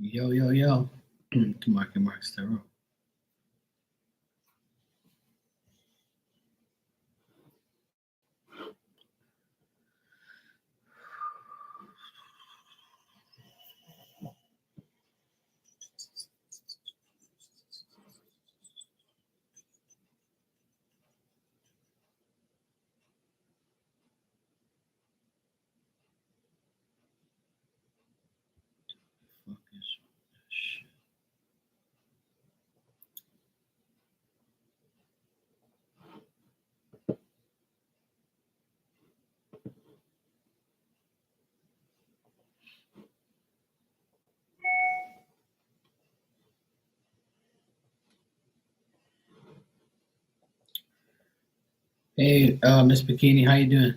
Yo, yo, yo. To Mark Stero. Fuck is this shit? Hey, Miss Bikini, how you doing?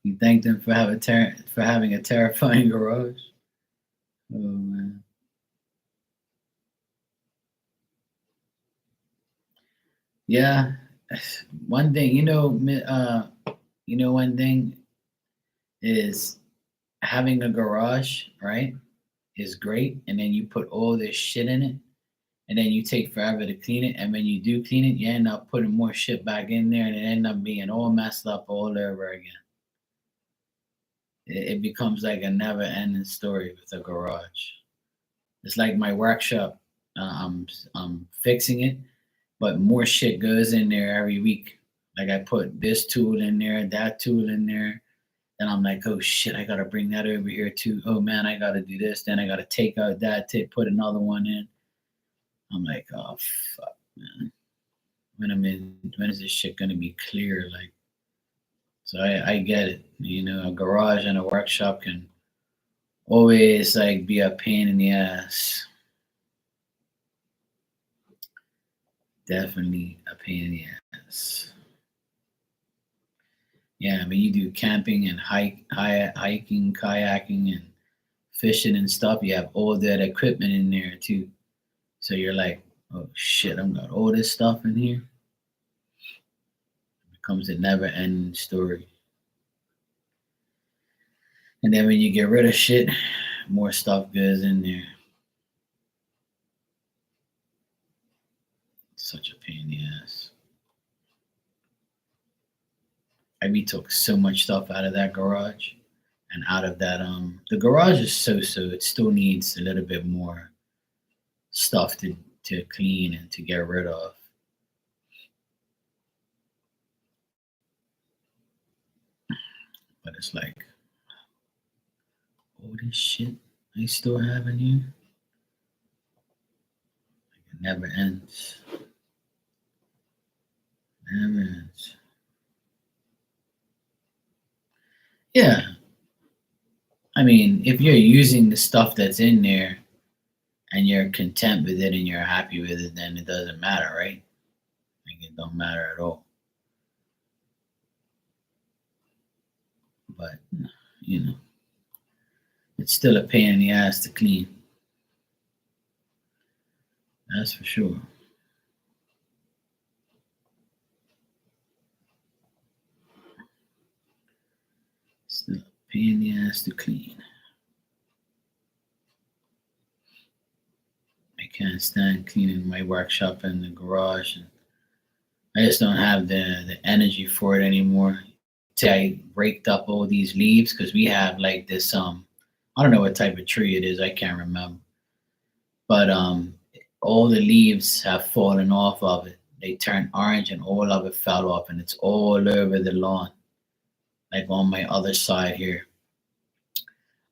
You thanked him for having a terrifying garage. Oh man. Yeah. One thing, one thing is having a garage, right? Is great, and then you put all this shit in it, and then you take forever to clean it, and when you do clean it, you end up putting more shit back in there, and it end up being all messed up all over again. It becomes like a never-ending story with a garage. It's like my workshop. I'm fixing it, but more shit goes in there every week. Like I put this tool in there, that tool in there. Then I'm like, oh shit, I gotta bring that over here too. Oh man, I gotta do this. Then I gotta take out that, put another one in. I'm like, oh fuck, man. When is this shit gonna be clear? Like, so I get it. A garage and a workshop can always like be a pain in the ass. Definitely a pain in the ass. Yeah, I mean, you do camping and hiking, kayaking, and fishing and stuff. You have all that equipment in there too. So you're like, oh shit, I'm got all this stuff in here. It becomes a never ending story. And then when you get rid of shit, more stuff goes in there. Such a pain in the ass. We took so much stuff out of that garage and out of that the garage is so it still needs a little bit more stuff to clean and to get rid of. But it's like all this shit I still have in here. Like it never ends. Never ends. Yeah. I mean, mean, if you're using the stuff that's in there and you're content with it and you're happy with it, then it doesn't matter, right? Like it don't matter at all. But you know, it's still a pain in the ass to clean. That's for sure. Still a pain in the ass to clean. I can't stand cleaning my workshop and the garage, and I just don't have the energy for it anymore. I raked up all these leaves because we have like this I don't know what type of tree it is, I can't remember. But all the leaves have fallen off of it. They turned orange and all of it fell off and it's all over the lawn, like on my other side here.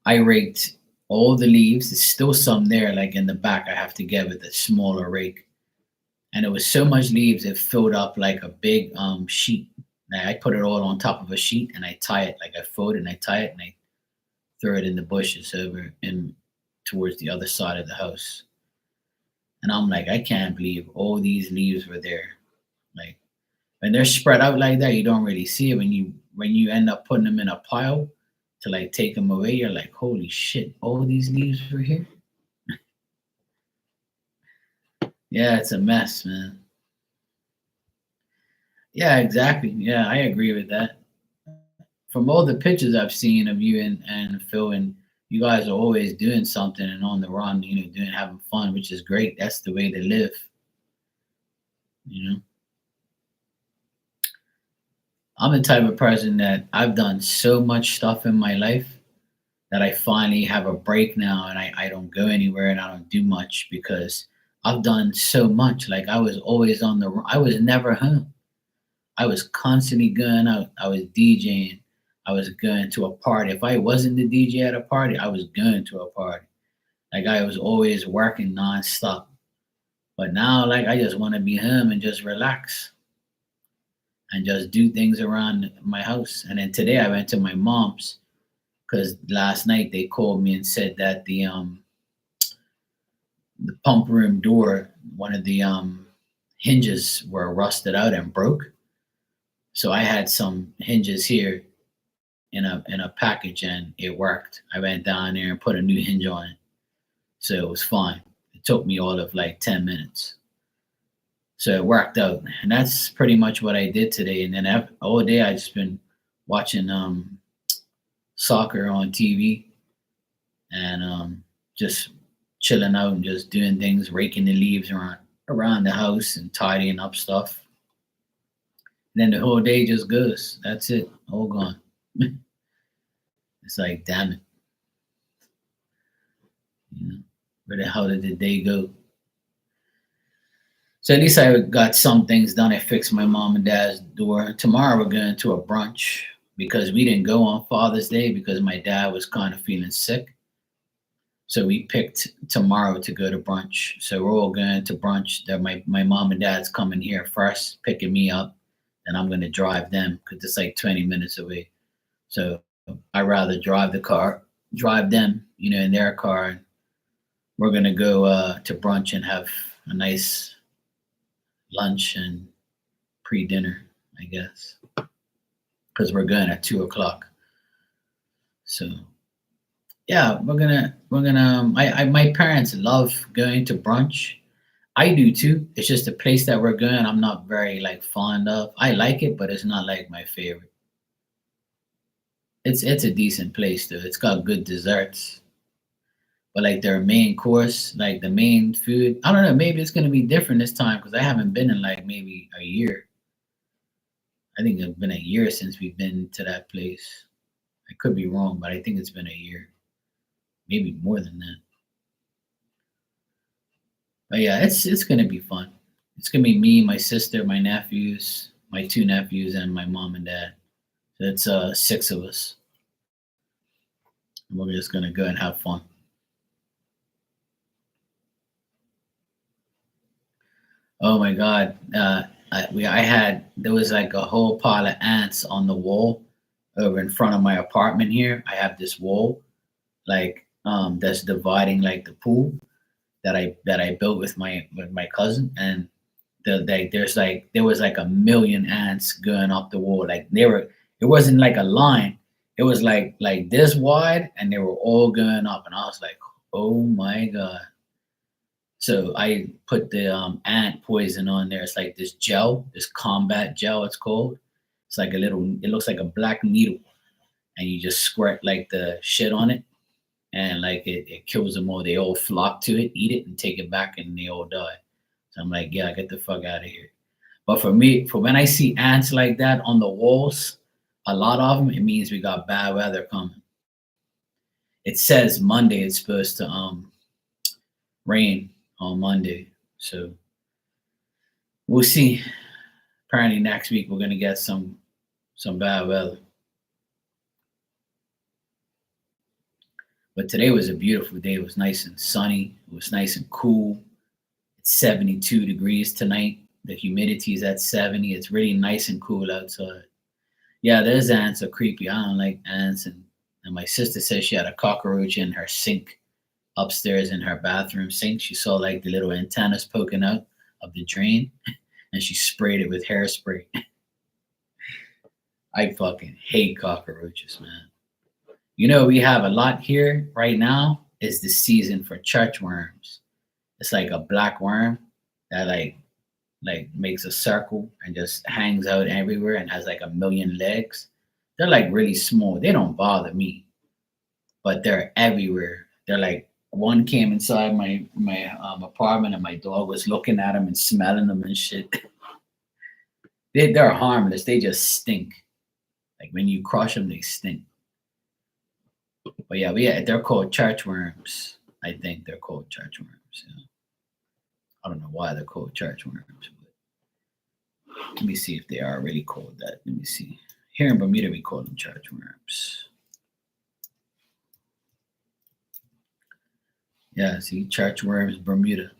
I raked all the leaves. There's still some there, like in the back. I have to get with a smaller rake. And it was so much leaves, it filled up like a big sheet. And I put it all on top of a sheet and I tie it, like I fold it and I tie it and I throw it in the bushes over in towards the other side of the house. And I'm like, I can't believe all these leaves were there. Like when they're spread out like that, you don't really see it. When you end up putting them in a pile to like take them away, you're like, holy shit, all these leaves were here. Yeah, it's a mess, man. Yeah, exactly. Yeah, I agree with that. From all the pictures I've seen of you and Phil, and you guys are always doing something and on the run, doing having fun, which is great. That's the way to live, you know. I'm the type of person that I've done so much stuff in my life that I finally have a break now and I don't go anywhere and I don't do much because I've done so much. Like I was always on the I was never home. I was constantly going out. I was DJing. I was going to a party. If I wasn't the DJ at a party, I was going to a party. Like I was always working nonstop. But now, like I just want to be home and just relax and just do things around my house. And then today I went to my mom's because last night they called me and said that the pump room door, one of the hinges were rusted out and broke. So I had some hinges here in a package and it worked. I went down there and put a new hinge on it. So it was fine. It took me all of like 10 minutes. So it worked out. And that's pretty much what I did today. And then all day I just been watching soccer on TV and just chilling out and just doing things, raking the leaves around the house and tidying up stuff. And then the whole day just goes. That's it. All gone. It's like, damn it. Where the hell did the day go? So at least I got some things done. I fixed my mom and dad's door. Tomorrow we're going to a brunch because we didn't go on Father's Day because my dad was kind of feeling sick. So we picked tomorrow to go to brunch. So we're all going to brunch. My mom and dad's coming here first, picking me up, and I'm going to drive them because it's like 20 minutes away. So I'd rather drive them, in their car. We're going to go to brunch and have a nice lunch and pre-dinner, I guess, because we're going at 2 o'clock. So yeah, we're gonna. My parents love going to brunch. I do too. It's just the place that we're going. I'm not very like fond of. I like it, but it's not like my favorite. It's a decent place though. It's got good desserts, but like their main course, like the main food, I don't know. Maybe it's gonna be different this time because I haven't been in like maybe a year. I think it's been a year since we've been to that place. I could be wrong, but I think it's been a year, maybe more than that. But yeah, it's gonna be fun. It's gonna be me, my sister, my nephews, my two nephews, and my mom and dad. So it's six of us. And we're just gonna go and have fun. Oh my God. I had there was like a whole pile of ants on the wall over in front of my apartment here. I have this wall, like that's dividing like the pool that I built with my cousin, and there was like a million ants going up the wall. Like they were, it wasn't like a line. It was like this wide, and they were all going up, and I was like, oh my god. So I put the ant poison on there. It's like this gel, this combat gel. It's called. It's like a little. It looks like a black needle, and you just squirt like the shit on it, and like it kills them all. They all flock to it, eat it, and take it back, and they all die. So I'm like, yeah, get the fuck out of here. But for me, for when I see ants like that on the walls, a lot of them, it means we got bad weather coming. It says Monday it's supposed to rain on Monday, so we'll see. Apparently next week we're gonna get some bad weather. But today was a beautiful day. It was nice and sunny. It was nice and cool. It's 72 degrees tonight. The humidity is at 70. It's really nice and cool outside. Yeah, those ants are creepy. I don't like ants. And my sister said she had a cockroach in her sink upstairs in her bathroom sink. She saw like the little antennas poking out of the drain, and she sprayed it with hairspray. I fucking hate cockroaches, man. You know, we have a lot here right now is the season for church worms. It's like a black worm that like makes a circle and just hangs out everywhere and has like a million legs. They're like really small. They don't bother me, but they're everywhere. They're like one came inside my apartment and my dog was looking at them and smelling them and shit. They're harmless. They just stink. Like when you crush them, they stink. But yeah, they're called church worms. I think they're called church worms. Yeah. I don't know why they're called church worms. But let me see if they are really called that. Let me see. Here in Bermuda, we call them church worms. Yeah, see, church worms, Bermuda.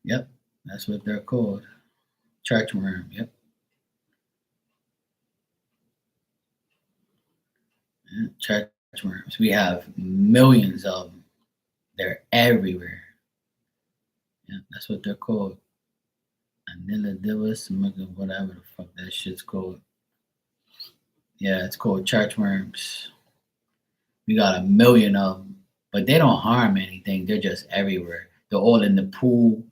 Yep, that's what they're called. Church worm. Yep. Yeah, church worms. We have millions of them. They're everywhere. Yeah, that's what they're called. Anilla divus, whatever the fuck that shit's called. Yeah, it's called church worms. We got a million of them, but they don't harm anything. They're just everywhere. They're all in the pool.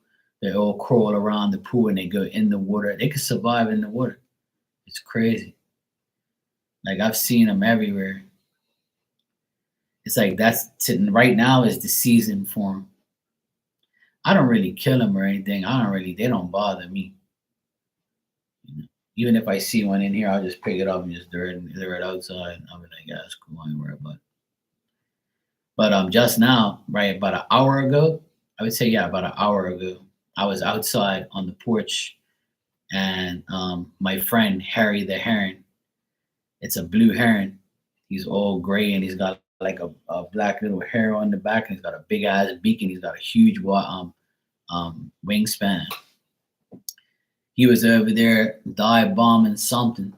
They all crawl around the pool and they go in the water. They can survive in the water. It's crazy. Like I've seen them everywhere. It's like that's right now is the season for them. I don't really kill them or anything. I don't really. They don't bother me. You know? Even if I see one in here, I'll just pick it up and just throw it outside. I'll be like, yeah, it's cool. I ain't worried about it. But just now, right about an hour ago, I would say yeah, about an hour ago, I was outside on the porch, and my friend Harry the heron. It's a blue heron. He's all gray and he's got like a black little hair on the back, and he's got a big ass beak, and he's got a huge wingspan. He was over there dive bombing something,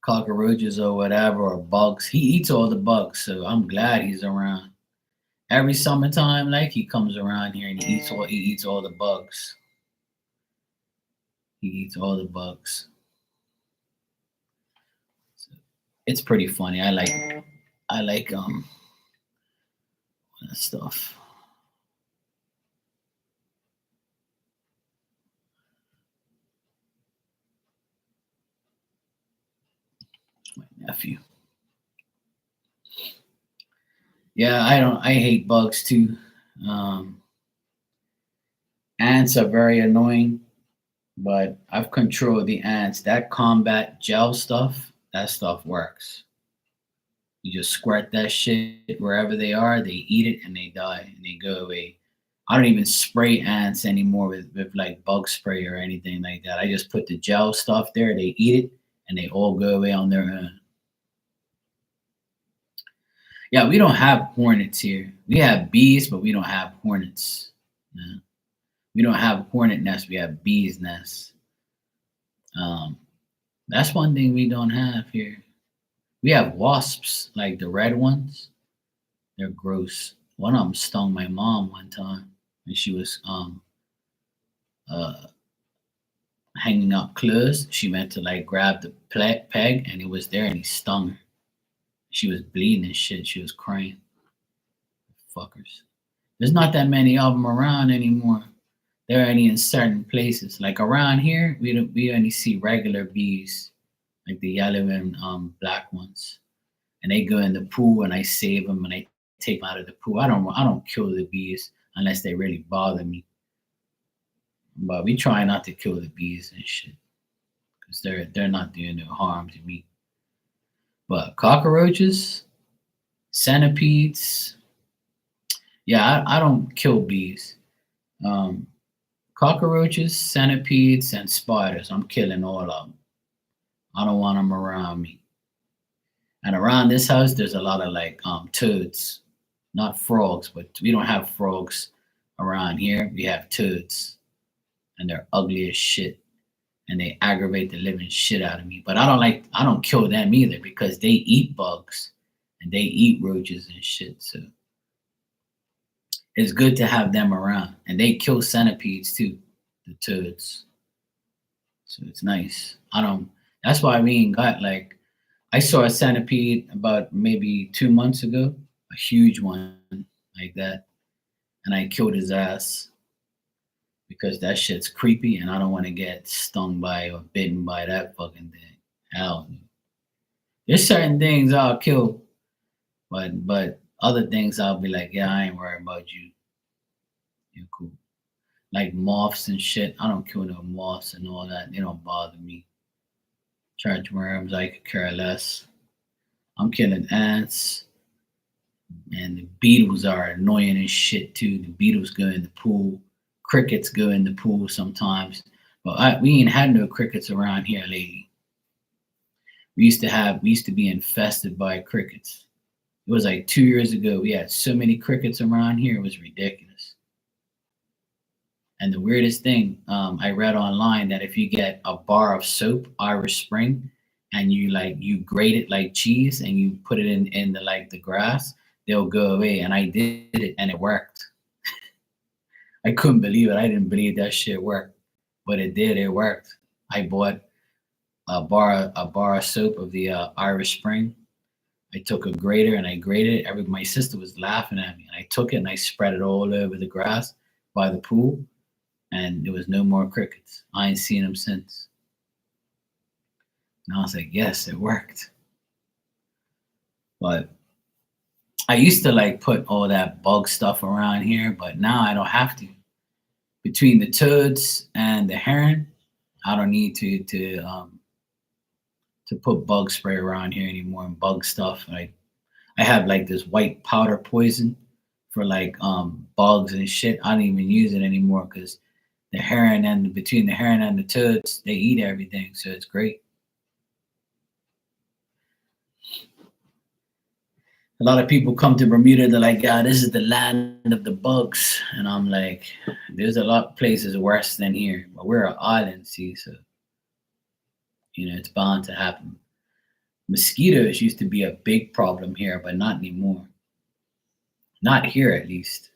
cockroaches or whatever, or bugs. He eats all the bugs, so I'm glad he's around. Every summertime, like he comes around here and he eats all the bugs. He eats all the bugs. So it's pretty funny. I like that stuff. My nephew. Yeah, I hate bugs too. Um, Ants are very annoying, but I've controlled the ants. That combat gel stuff, that stuff works. You just squirt that shit wherever they are, they eat it and they die and they go away. I don't even spray ants anymore with like bug spray or anything like that. I just put the gel stuff there, they eat it, and they all go away on their own. Yeah, we don't have hornets here. We have bees, but we don't have hornets. Yeah. We don't have hornet nests. We have bees nests. Um, that's one thing we don't have here. We have wasps, like the red ones. They're gross. One of them stung my mom one time when she was uh, hanging up clothes. She went to like grab the peg, and it was there, and he stung her. She was bleeding and shit. She was crying. Fuckers. There's not that many of them around anymore. They're only in certain places. Like around here, we only see regular bees, like the yellow and black ones, and they go in the pool, and I save them, and I take them out of the pool. I don't kill the bees unless they really bother me. But we try not to kill the bees and shit because they're not doing no harm to me. But cockroaches, centipedes, yeah, I don't kill bees. Um, Cockroaches, centipedes, and spiders. I'm killing all of them. I don't want them around me. And around this house, there's a lot of like toads, not frogs, but we don't have frogs around here. We have toads, and they're ugly as shit, and they aggravate the living shit out of me. But I don't kill them either because they eat bugs and they eat roaches and shit. So it's good to have them around, and they kill centipedes too, the toads. So it's nice. I don't. That's why we ain't got like. I saw a centipede about maybe 2 months ago, a huge one like that, and I killed his ass because that shit's creepy, and I don't want to get stung by or bitten by that fucking thing. Hell, no. There's certain things I'll kill, but other things I'll be like, yeah, I ain't worried about you. You're cool. Like moths and shit. I don't kill no moths and all that. They don't bother me. Church worms, I could care less. I'm killing ants, and the beetles are annoying as shit too. The beetles go in the pool. Crickets go in the pool sometimes. But we ain't had no crickets around here lately. We used to be infested by crickets. It was like 2 years ago. We had so many crickets around here. It was ridiculous. And the weirdest thing, I read online that if you get a bar of soap, Irish Spring, and you grate it like cheese and you put it in the grass, they'll go away. And I did it and it worked. I couldn't believe it. I didn't believe that shit worked, but it did. It worked. I bought a bar of soap of the Irish Spring. I took a grater and I grated it. My sister was laughing at me, and I took it and I spread it all over the grass by the pool, and there was no more crickets. I ain't seen them since. And I was like, yes, it worked. But I used to like put all that bug stuff around here, but now I don't have to. Between the toads and the heron, I don't need to put bug spray around here anymore and bug stuff. Like I have like this white powder poison for like bugs and shit. I don't even use it anymore because the heron and between the heron and the toads, they eat everything, so it's great. A lot of people come to Bermuda, they're like, "God, this is the land of the bugs," and I'm like, "There's a lot of places worse than here, but we're an island, see, so it's bound to happen." Mosquitoes used to be a big problem here, but not anymore. Not here, at least.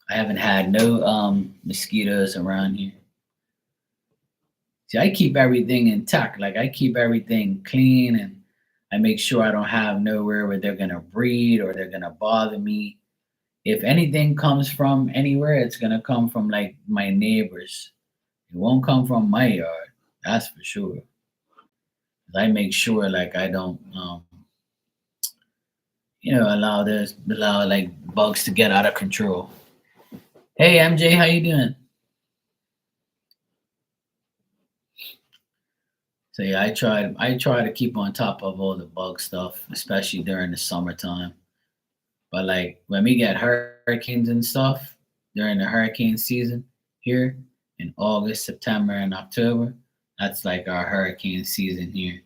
I haven't had no mosquitoes around here. See, I keep everything intact. Like I keep everything clean, and I make sure I don't have nowhere where they're gonna breed or they're gonna bother me. If anything comes from anywhere, it's gonna come from like my neighbors. It won't come from my yard. That's for sure. I make sure like I don't allow like bugs to get out of control. Hey MJ, how you doing? So yeah, I try to keep on top of all the bug stuff, especially during the summertime. But like when we get hurricanes and stuff during the hurricane season here in August, September, and October, that's like our hurricane season here.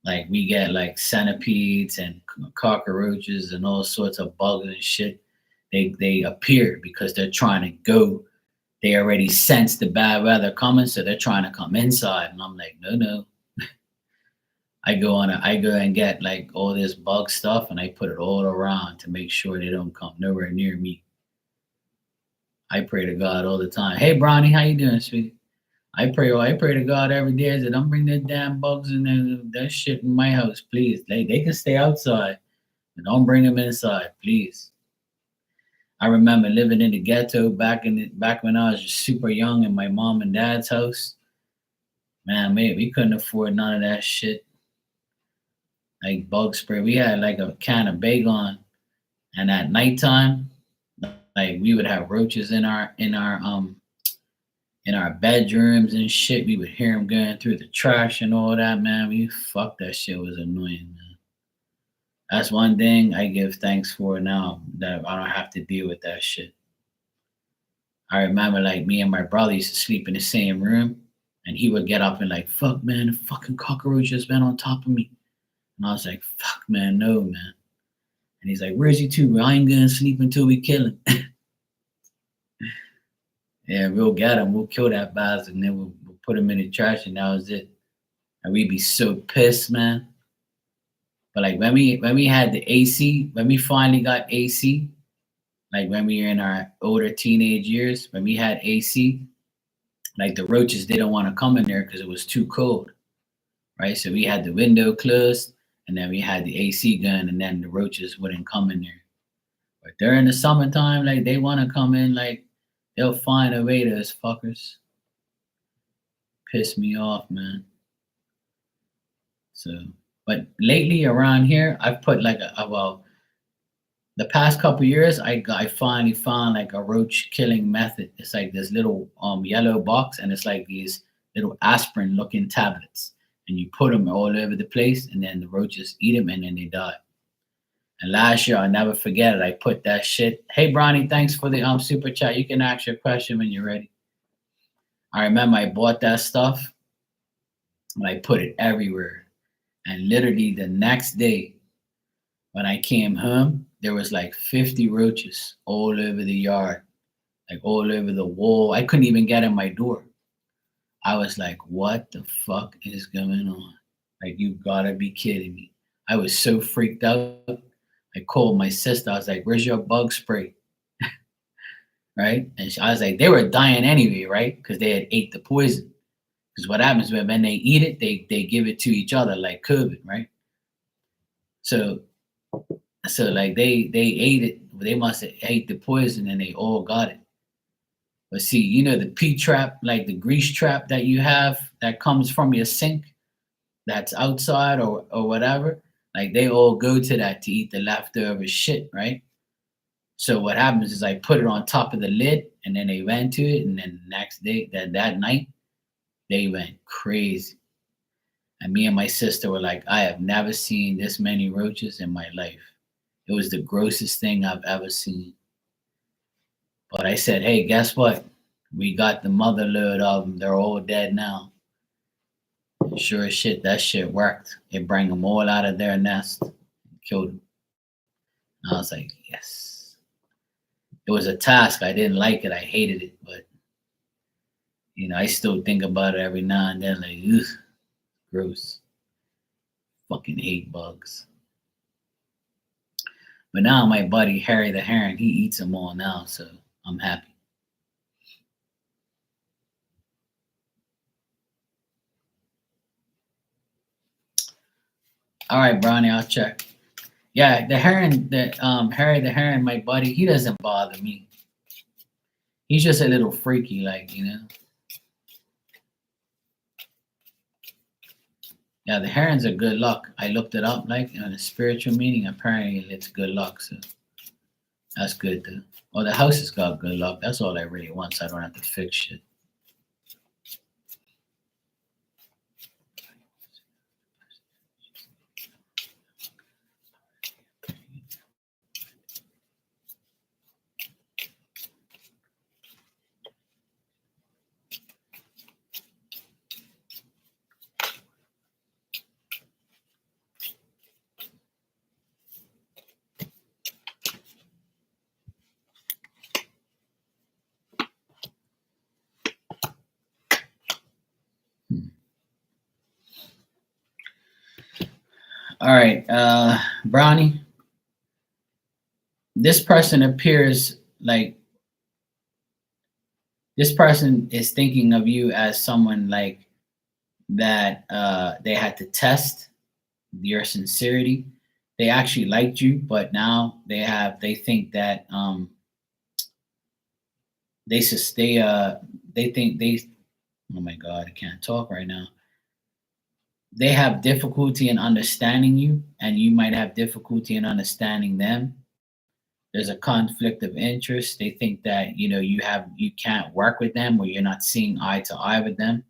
Like we get like centipedes and cockroaches and all sorts of bugs and shit. They appear because they're trying to go. They already sense the bad weather coming, so they're trying to come inside. And I'm like, no, no. I go and get like all this bug stuff and I put it all around to make sure they don't come nowhere near me. I pray to God all the time. Hey Bronny, how you doing, sweetie? I pray to God every day. I said, don't bring that damn bugs in there, that shit in my house, please. They can stay outside, but don't bring them inside, please. I remember living in the ghetto back when I was just super young in my mom and dad's house. Man, we couldn't afford none of that shit. Like bug spray. We had like a can of Baygon, and at nighttime, like we would have roaches in our bedrooms and shit. We would hear them going through the trash and all that, man. We fuck that shit was annoying, man. That's one thing I give thanks for now that I don't have to deal with that shit. I remember like me and my brother used to sleep in the same room, and he would get up and like, fuck man, the fucking cockroach has been on top of me. And I was like, fuck man, no man. And he's like, where's he to? Well, I ain't gonna sleep until we kill him. Yeah, we'll get him. We'll kill that bastard, and then we'll put him in the trash, and that was it. And we'd be so pissed, man. But like when we had the AC, when we finally got AC, like when we were in our older teenage years, when we had AC, like the roaches didn't want to come in there because it was too cold, right? So we had the window closed, and then we had the AC gun, and then the roaches wouldn't come in there. But during the summertime, like they want to come in, like they'll find a way. Those fuckers piss me off, man. So, but lately around here, I've put like well, the past couple years, I finally found like a roach killing method. It's like this little yellow box, and it's like these little aspirin looking tablets, and you put them all over the place, and then the roaches eat them, and then they die. And last year, I'll never forget it. I put that shit. Hey, Bronny, thanks for the super chat. You can ask your question when you're ready. I remember I bought that stuff, and I put it everywhere. And literally the next day, when I came home, there was like 50 roaches all over the yard, like all over the wall. I couldn't even get in my door. I was like, what the fuck is going on? Like, you gotta be kidding me. I was so freaked out. I called my sister. I was like, where's your bug spray? Right? And I was like, they were dying anyway, right? Because they had ate the poison. Because what happens when they eat it, they give it to each other like COVID, right? So like they ate it. They must have ate the poison and they all got it. But see, you know the P trap, like the grease trap that you have that comes from your sink, that's outside or whatever. Like they all go to that to eat the leftover shit, right? So what happens is I put it on top of the lid, and then they went to it, and then the next day, that night, they went crazy. And me and my sister were like, I have never seen this many roaches in my life. It was the grossest thing I've ever seen. But I said, hey, guess what? We got the mother load of them. They're all dead now. And sure as shit, that shit worked. It bring them all out of their nest and killed them. And I was like, yes. It was a task. I didn't like it. I hated it. But, you know, I still think about it every now and then. Like, ugh, gross. Fucking hate bugs. But now my buddy Harry the Heron, he eats them all now. So I'm happy. All right, Brownie, I'll check. Yeah, the heron, the Harry the Heron, my buddy, he doesn't bother me. He's just a little freaky, like, you know. Yeah, the herons are good luck. I looked it up, like, in a spiritual meaning. Apparently, it's good luck, so that's good, though. Well, the house has got good luck. That's all I really want, so I don't have to fix shit. All right, Brownie. This person appears like this person is thinking of you as someone like that. They had to test your sincerity. They actually liked you, but now they think that they sus they think they oh my god, I can't talk right now. They have difficulty in understanding you, and you might have difficulty in understanding them. There's a conflict of interest. They think that you can't work with them, or you're not seeing eye to eye with them.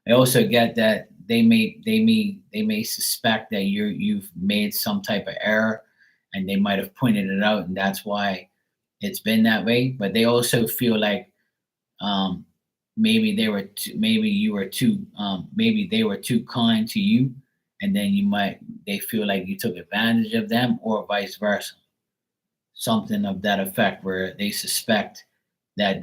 I also get that they may suspect that you've made some type of error, and they might have pointed it out, and that's why it's been that way. But they also feel like um, maybe you were too maybe they were too kind to you, and then they feel like you took advantage of them, or vice versa, something of that effect, where they suspect that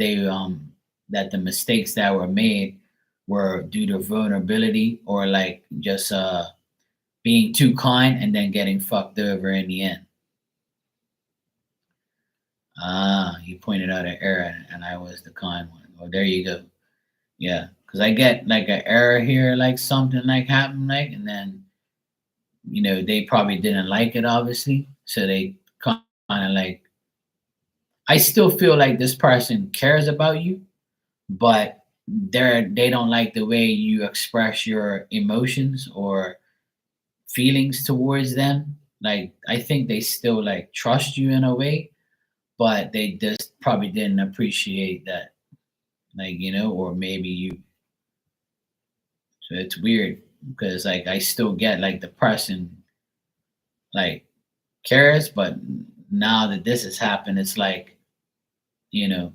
that the mistakes that were made were due to vulnerability, or like just being too kind and then getting fucked over in the end. You pointed out an error and I was the kind one. Oh, there you go. Yeah, because I get like an error here, like something like happened, like, and then they probably didn't like it, obviously, so they kind of like. I still feel like this person cares about you, but they don't like the way you express your emotions or feelings towards them. Like, I think they still like trust you in a way, but they just probably didn't appreciate that, like, or maybe you. So it's weird because like I still get like the person like cares, but now that this has happened, it's like you know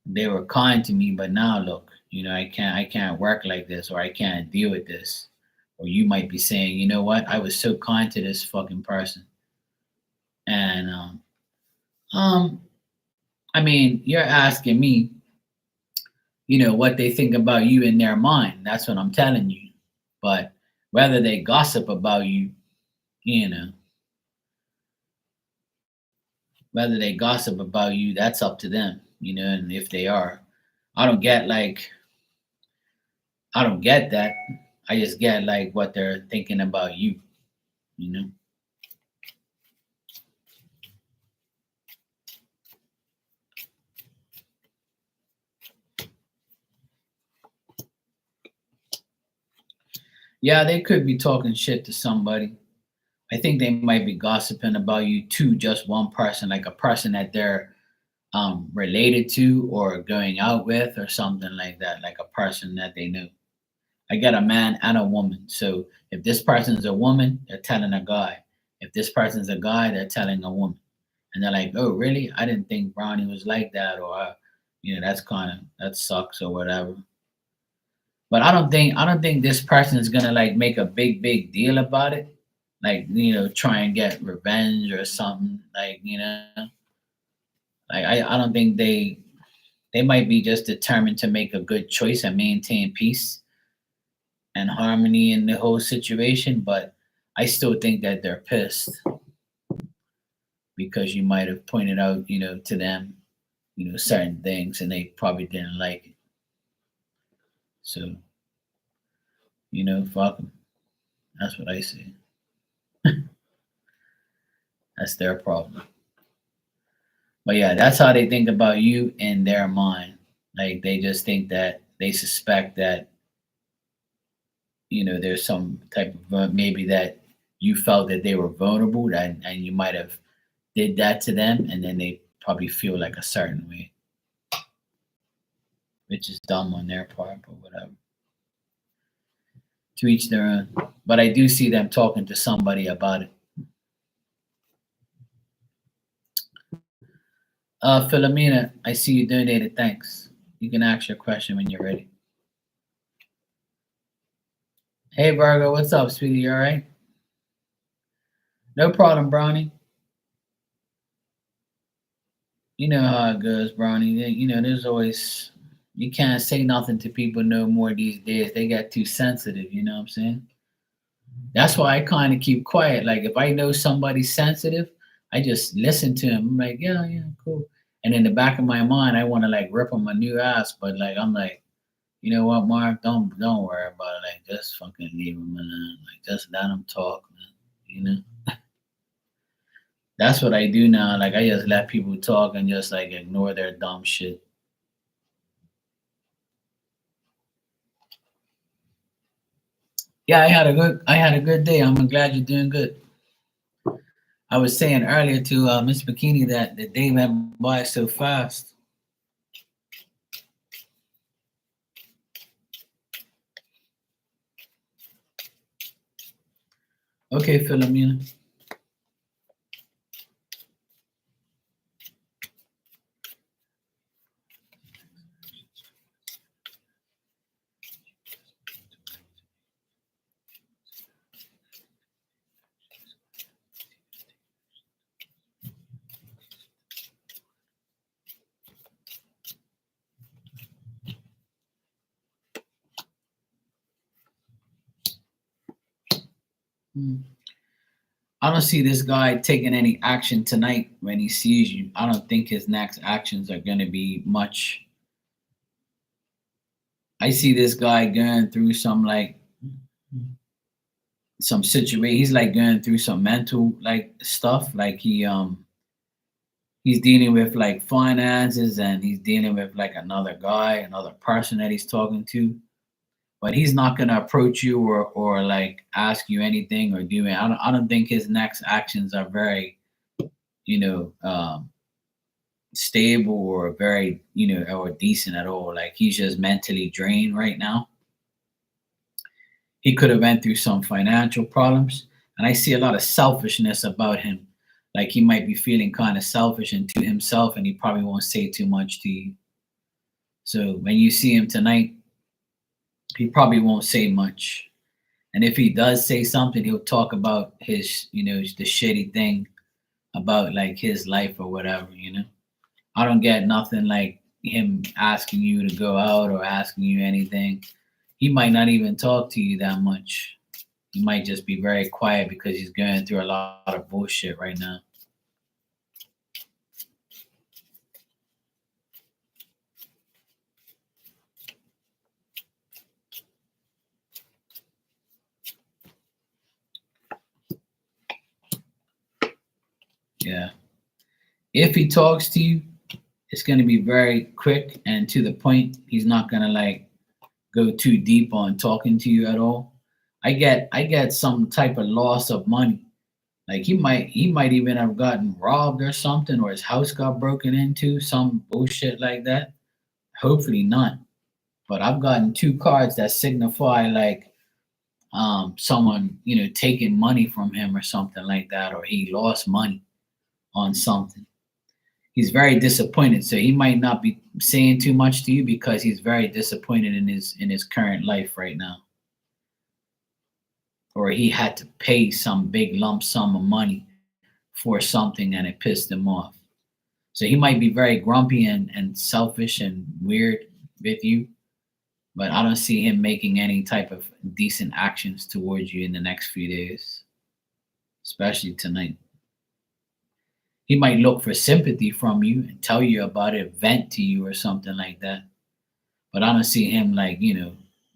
they were kind to me, but now look, I can't work like this, or I can't deal with this. Or you might be saying, you know what, I was so kind to this fucking person, and um, I mean, you're asking me, what they think about you in their mind. That's what I'm telling you. But whether they gossip about you, you know, whether they gossip about you, that's up to them, and if they are, I don't get like, I don't get that. I just get like what they're thinking about you, you know. Yeah, they could be talking shit to somebody. I think they might be gossiping about you to just one person, like a person that they're related to or going out with or something like that, like a person that they know. I get a man and a woman. So if this person's a woman, they're telling a guy. If this person's a guy, they're telling a woman. And they're like, "Oh, really? I didn't think Brownie was like that," or that's kind of that sucks or whatever. But I don't think this person is gonna like make a big deal about it, like try and get revenge or something, like like I don't think they might be just determined to make a good choice and maintain peace and harmony in the whole situation. But I still think that they're pissed because you might have pointed out, to them, certain things, and they probably didn't like it. So, fuck them. That's what I say. That's their problem. But yeah, that's how they think about you in their mind. Like, they just think that they suspect that there's some type of maybe that you felt that they were vulnerable, and you might have did that to them, and then they probably feel like a certain way, which is dumb on their part, but whatever. To each their own. But I do see them talking to somebody about it. Philomena, I see you donated. Thanks. You can ask your question when you're ready. Hey, Virgo, what's up, sweetie? You all right? No problem, Brownie. You know how it goes, Brownie. There's always, you can't say nothing to people no more these days. They got too sensitive, you know what I'm saying? That's why I kind of keep quiet. Like if I know somebody's sensitive, I just listen to him. I'm like, yeah, yeah, cool. And in the back of my mind, I want to like rip him a new ass, but like I'm like, you know what, Mark? Don't worry about it. Like just fucking leave him alone. Like just let him talk, man. You know. That's what I do now. Like I just let people talk and just like ignore their dumb shit. Yeah, I had a good day. I'm glad you're doing good. I was saying earlier to Miss Bikini that the day went by so fast. Okay, Philomena. Hmm. I don't see this guy taking any action tonight when he sees you. I don't think his next actions are going to be much. I see this guy going through some situation. He's like going through some mental like stuff. Like he's dealing with like finances and he's dealing with like another guy, another person that he's talking to. But he's not gonna approach you or like ask you anything or do it. I don't think his next actions are very, you know, stable or very, or decent at all. Like he's just mentally drained right now. He could have went through some financial problems, and I see a lot of selfishness about him. Like he might be feeling kind of selfish and to himself, and he probably won't say too much to you. So when you see him tonight, he probably won't say much. And if he does say something, he'll talk about his, the shitty thing about like his life or whatever. I don't get nothing like him asking you to go out or asking you anything. He might not even talk to you that much. He might just be very quiet because he's going through a lot of bullshit right now. Yeah. If he talks to you, it's going to be very quick and to the point. He's not going to like go too deep on talking to you at all. I get some type of loss of money. Like he might even have gotten robbed or something, or his house got broken into, some bullshit like that. Hopefully not. But I've gotten two cards that signify like someone, taking money from him or something like that, or he lost money on something. He's very disappointed. So he might not be saying too much to you because he's very disappointed in his current life right now. Or he had to pay some big lump sum of money for something and it pissed him off. So he might be very grumpy and selfish and weird with you, but I don't see him making any type of decent actions towards you in the next few days, especially tonight. He might look for sympathy from you and tell you about it, vent to you or something like that. But I don't see him like,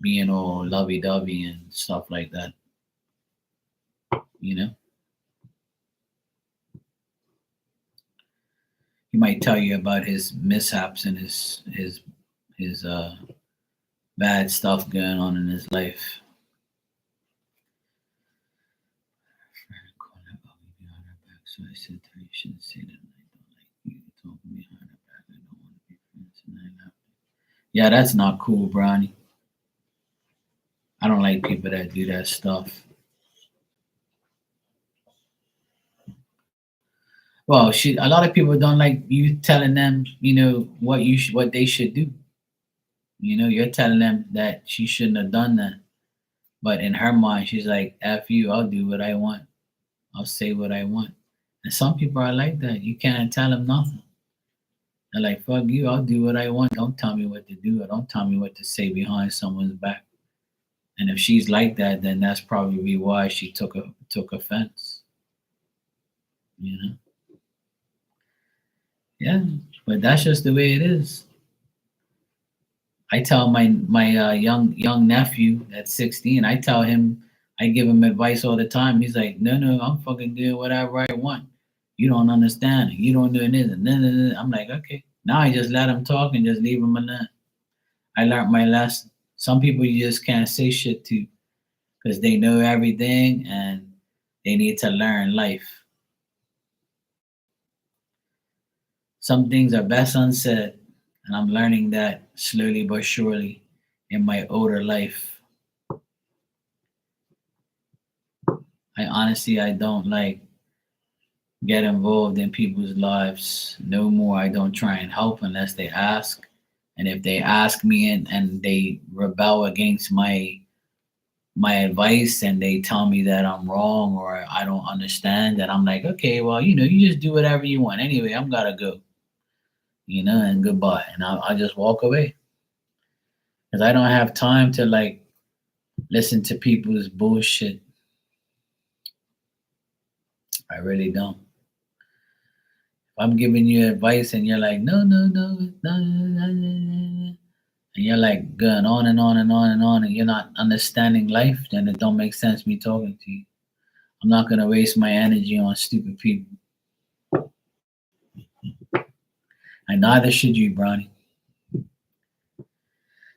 being all lovey dovey and stuff like that, you know? He might tell you about his mishaps and his bad stuff going on in his life. So I said to her, you shouldn't say that. I don't like you. You told me behind her back. I don't want to be friends. And I left. Yeah, that's not cool, Brownie. I don't like people that do that stuff. Well, a lot of people don't like you telling them, what they should do. You're telling them that she shouldn't have done that. But in her mind, she's like, F you, I'll do what I want. I'll say what I want. And some people are like that. You can't tell them nothing. They're like, fuck you, I'll do what I want. Don't tell me what to do or don't tell me what to say behind someone's back. And if she's like that, then that's probably why she took offense. You know? Yeah, but that's just the way it is. I tell my young nephew at 16. I tell him, I give him advice all the time. He's like, no, no, I'm fucking doing whatever I want. You don't understand. You don't do this. And then I'm like, okay. Now I just let him talk and just leave him alone. I learned my lesson. Some people you just can't say shit to because they know everything and they need to learn life. Some things are best unsaid, and I'm learning that slowly but surely in my older life. I don't like get involved in people's lives no more. I don't try and help unless they ask. And if they ask me and they rebel against my advice and they tell me that I'm wrong or I don't understand, then I'm like, okay, well, you just do whatever you want. Anyway, I'm gotta go, and goodbye. And I'll just walk away. Because I don't have time to like listen to people's bullshit. I really don't. If I'm giving you advice and you're like, no, no, no, no, no, no, no, and you're like going on and on and on and on, and you're not understanding life, then it don't make sense me talking to you. I'm not gonna waste my energy on stupid people, and neither should you, Bronny.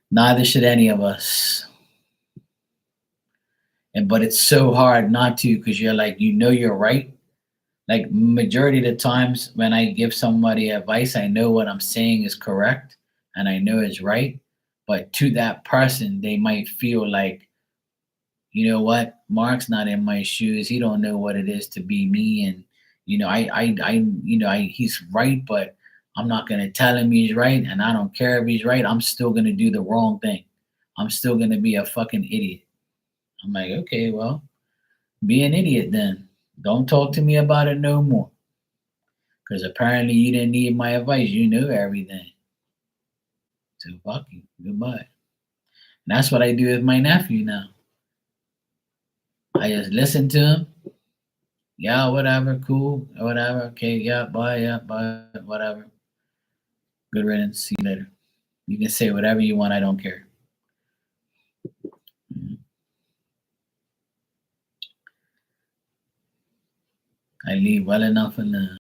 Neither should any of us. And but it's so hard not to because you're like you're right. Like majority of the times when I give somebody advice, I know what I'm saying is correct and I know it's right. But to that person, they might feel like, you know what, Mark's not in my shoes. He don't know what it is to be me, and he's right, but I'm not gonna tell him he's right, and I don't care if he's right. I'm still gonna do the wrong thing. I'm still gonna be a fucking idiot. I'm like, okay, well, be an idiot then. Don't talk to me about it no more. Because apparently you didn't need my advice. You knew everything. So fuck you. Goodbye. And that's what I do with my nephew now. I just listen to him. Yeah, whatever, cool, whatever. Okay, yeah, bye, whatever. Good riddance. See you later. You can say whatever you want. I don't care. I leave well enough alone.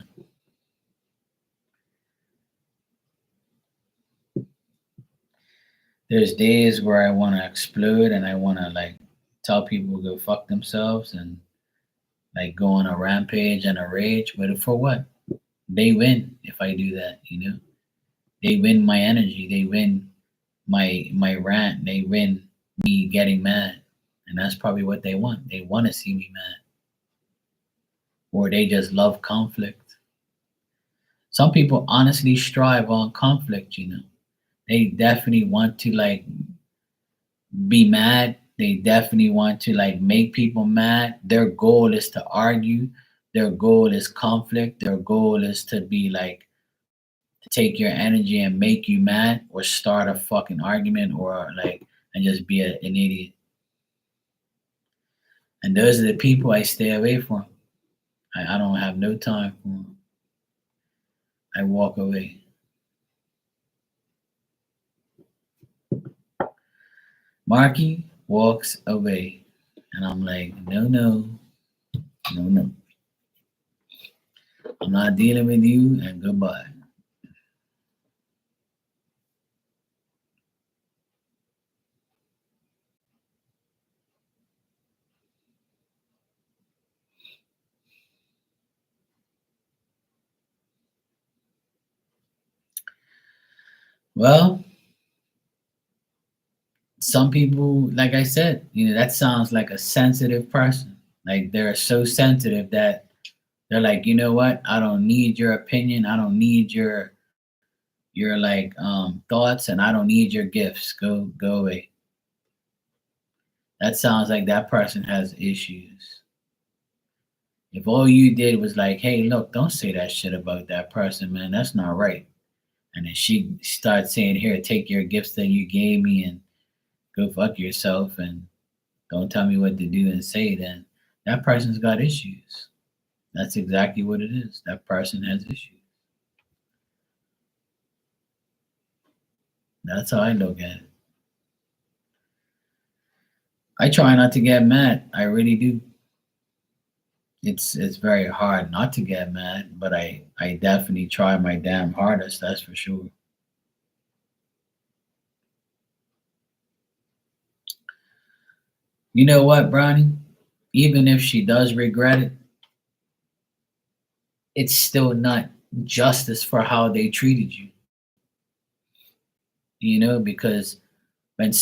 There's days where I want to explode and I want to like tell people to go fuck themselves and like go on a rampage and a rage. But for what? They win if I do that. They win my energy. They win my rant. They win me getting mad. And that's probably what they want. They want to see me mad. Or they just love conflict. Some people honestly strive on conflict. They definitely want to like be mad. They definitely want to like make people mad. Their goal is to argue. Their goal is conflict. Their goal is to be like to take your energy and make you mad or start a fucking argument or like and just be an idiot. And those are the people I stay away from. I don't have no time for them. I walk away. Marky walks away. And I'm like, no, no, no, no. I'm not dealing with you and goodbye. Well, some people, like I said, that sounds like a sensitive person. Like they're so sensitive that they're like, you know what? I don't need your opinion. I don't need your like thoughts, and I don't need your gifts. Go away. That sounds like that person has issues. If all you did was like, hey, look, don't say that shit about that person, man. That's not right. And then she starts saying, here, take your gifts that you gave me and go fuck yourself. And don't tell me what to do and say, then that person's got issues. That's exactly what it is. That person has issues. That's how I look at it. I try not to get mad. I really do. It's very hard not to get mad, but I definitely try my damn hardest, that's for sure. You know what, Brownie? Even if she does regret it, it's still not justice for how they treated you. Because when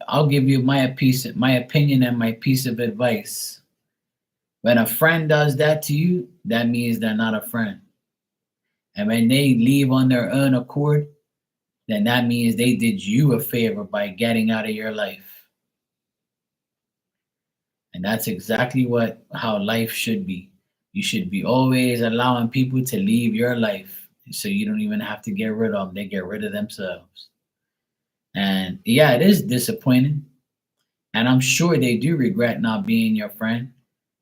I'll give you my opinion and my piece of advice. When a friend does that to you, that means they're not a friend. And when they leave on their own accord, then that means they did you a favor by getting out of your life. And that's exactly how life should be. You should be always allowing people to leave your life so you don't even have to get rid of them. They get rid of themselves. And yeah, it is disappointing. And I'm sure they do regret not being your friend,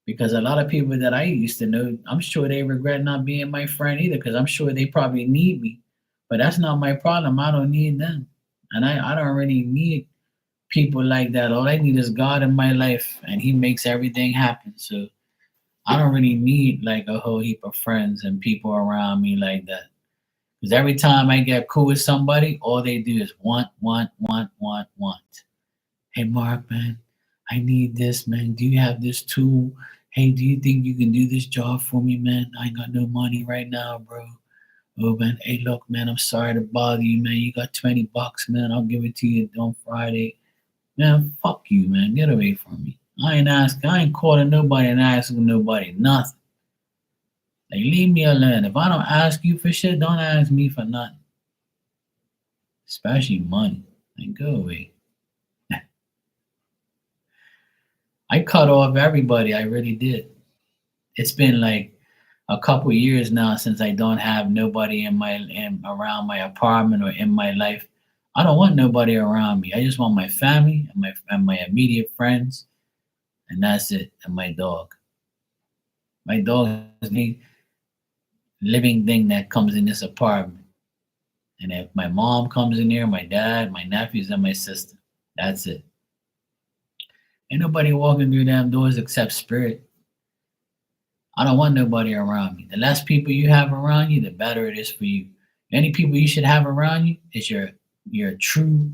because a lot of people that I used to know, I'm sure they regret not being my friend either, because I'm sure they probably need me. But that's not my problem. I don't need them. And I don't really need people like that. All I need is God in my life, and He makes everything happen. So I don't really need like a whole heap of friends and people around me like that. Because every time I get cool with somebody, all they do is want, want, want, want, want. Hey, Mark, man, I need this, man. Do you have this tool? Hey, do you think you can do this job for me, man? I ain't got no money right now, bro. Oh, man. Hey, look, man, I'm sorry to bother you, man. You got $20, man. I'll give it to you on Friday. Man, fuck you, man. Get away from me. I ain't calling nobody and asking nobody nothing. Like, leave me alone. If I don't ask you for shit, don't ask me for nothing. Especially money. Like, go away. I cut off everybody. I really did. It's been like a couple years now since I don't have nobody around my apartment or in my life. I don't want nobody around me. I just want my family and my immediate friends, and that's it. And my dog. My dog is the living thing that comes in this apartment. And if my mom comes in here, my dad, my nephews, and my sister, that's it. Ain't nobody walking through them doors except spirit. I don't want nobody around me. The less people you have around you, the better it is for you. Any people you should have around you is your true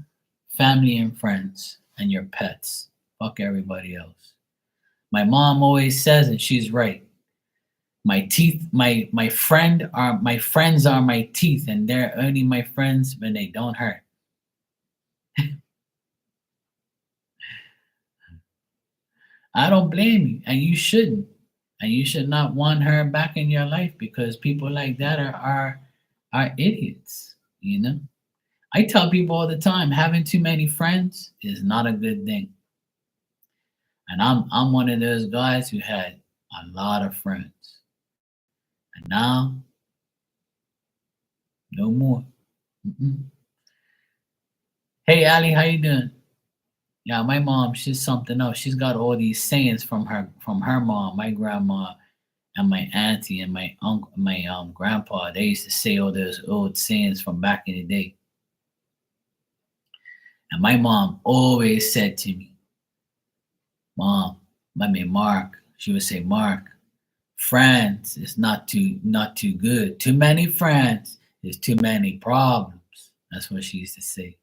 family and friends and your pets. Fuck everybody else. My mom always says, and she's right. My teeth, my friends are my teeth, and they're only my friends when they don't hurt. I don't blame you, and you shouldn't. And you should not want her back in your life, because people like that are idiots, you know? I tell people all the time, having too many friends is not a good thing. And I'm one of those guys who had a lot of friends. And now no more. Mm-mm. Hey Ali, how you doing? Yeah, my mom, she's something else. She's got all these sayings from her mom, my grandma, and my auntie and my uncle, my grandpa. They used to say all those old sayings from back in the day. And my mom always said to me, Mom, I mean Mark, she would say, Mark, friends is not too good. Too many friends is too many problems. That's what she used to say.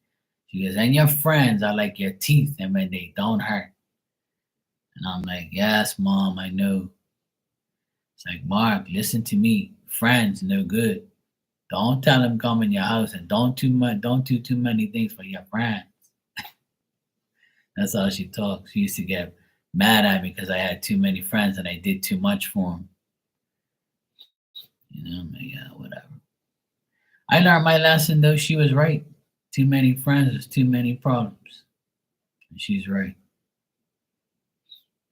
She goes, and your friends are like your teeth, and when they don't hurt. And I'm like, yes, Mom, I know. It's like, Mark, listen to me. Friends, no good. Don't tell them come in your house, and don't do too many things for your friends. That's how she talks. She used to get mad at me because I had too many friends and I did too much for them. I'm like, yeah, whatever. I learned my lesson though. She was right. Too many friends is too many problems. And she's right.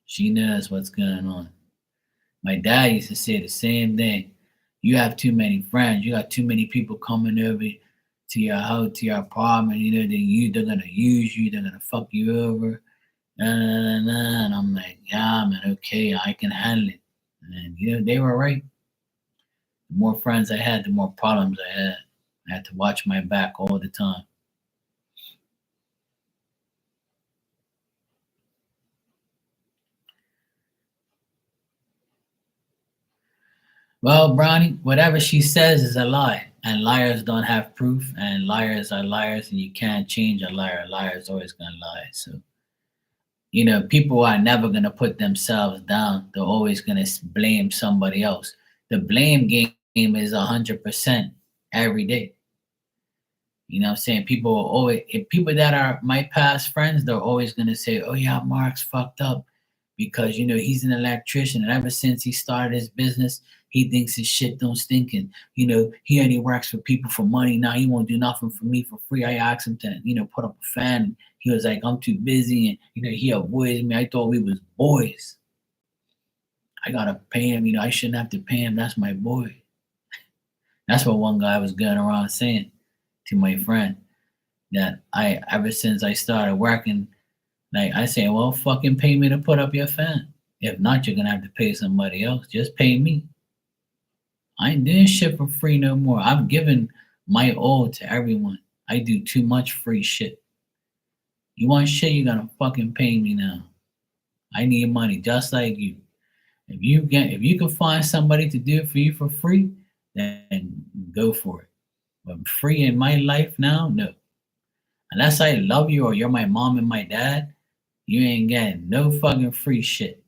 She knows what's going on. My dad used to say the same thing. You have too many friends. You got too many people coming over to your house, to your apartment. They're gonna use you. They're gonna fuck you over. And I'm like, yeah, man, okay, I can handle it. And they were right. The more friends I had, the more problems I had. I had to watch my back all the time. Well, Brownie, whatever she says is a lie, and liars don't have proof, and liars are liars, and you can't change a liar. A liar is always gonna lie. So, people are never gonna put themselves down. They're always gonna blame somebody else. The blame game is 100% every day. You know what I'm saying? People will always, if people that are my past friends, they're always gonna say, "Oh yeah, Mark's fucked up because he's an electrician, and ever since he started his business, he thinks his shit don't stink, and he only works for people for money. Now he won't do nothing for me for free. I asked him to put up a fan, and he was like, I'm too busy, and he avoids me. I thought we was boys. I gotta pay him. I shouldn't have to pay him. That's my boy." That's what one guy was going around saying to my friend, that I ever since I started working, like I say, well, fucking pay me to put up your fan. If not, you're gonna have to pay somebody else. Just pay me. I ain't doing shit for free no more. I've given my all to everyone. I do too much free shit. You want shit, you gotta fucking pay me now. I need money just like you. If you can find somebody to do it for you for free, then go for it. But free in my life now, no. Unless I love you or you're my mom and my dad, you ain't getting no fucking free shit.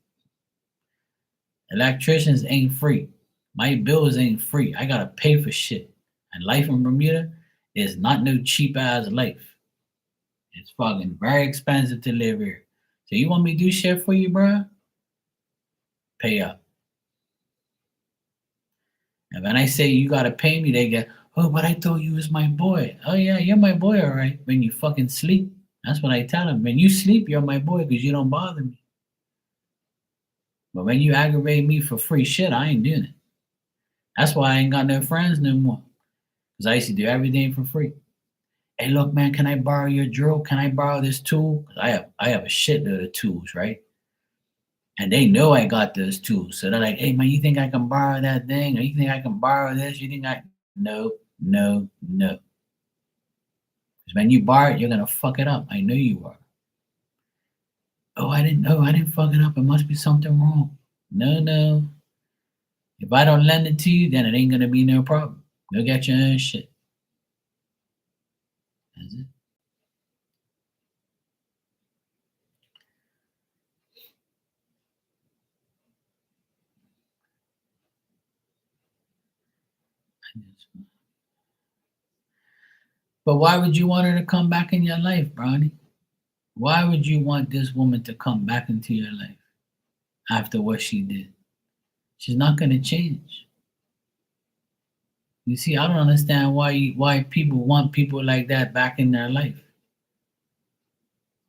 Electricians ain't free. My bills ain't free. I gotta pay for shit. And life in Bermuda is not no cheap ass life. It's fucking very expensive to live here. So you want me to do shit for you, bruh? Pay up. And when I say you gotta pay me, they get, oh, but I thought you was my boy. Oh yeah, you're my boy, all right. When you fucking sleep. That's what I tell them. When you sleep, you're my boy because you don't bother me. But when you aggravate me for free shit, I ain't doing it. That's why I ain't got no friends no more. Because I used to do everything for free. Hey, look, man, can I borrow your drill? Can I borrow this tool? 'Cause I have a shitload of tools, right? And they know I got those tools. So they're like, hey, man, you think I can borrow that thing? Or you think I can borrow this? You think I. No, no, no. Because when you borrow it, you're going to fuck it up. I know you are. Oh, I didn't know. I didn't fuck it up. It must be something wrong. No, no. If I don't lend it to you, then it ain't going to be no problem. Go get your own shit. That's it. But why would you want her to come back in your life, Bronny? Why would you want this woman to come back into your life after what she did? She's not going to change. You see, I don't understand why people want people like that back in their life.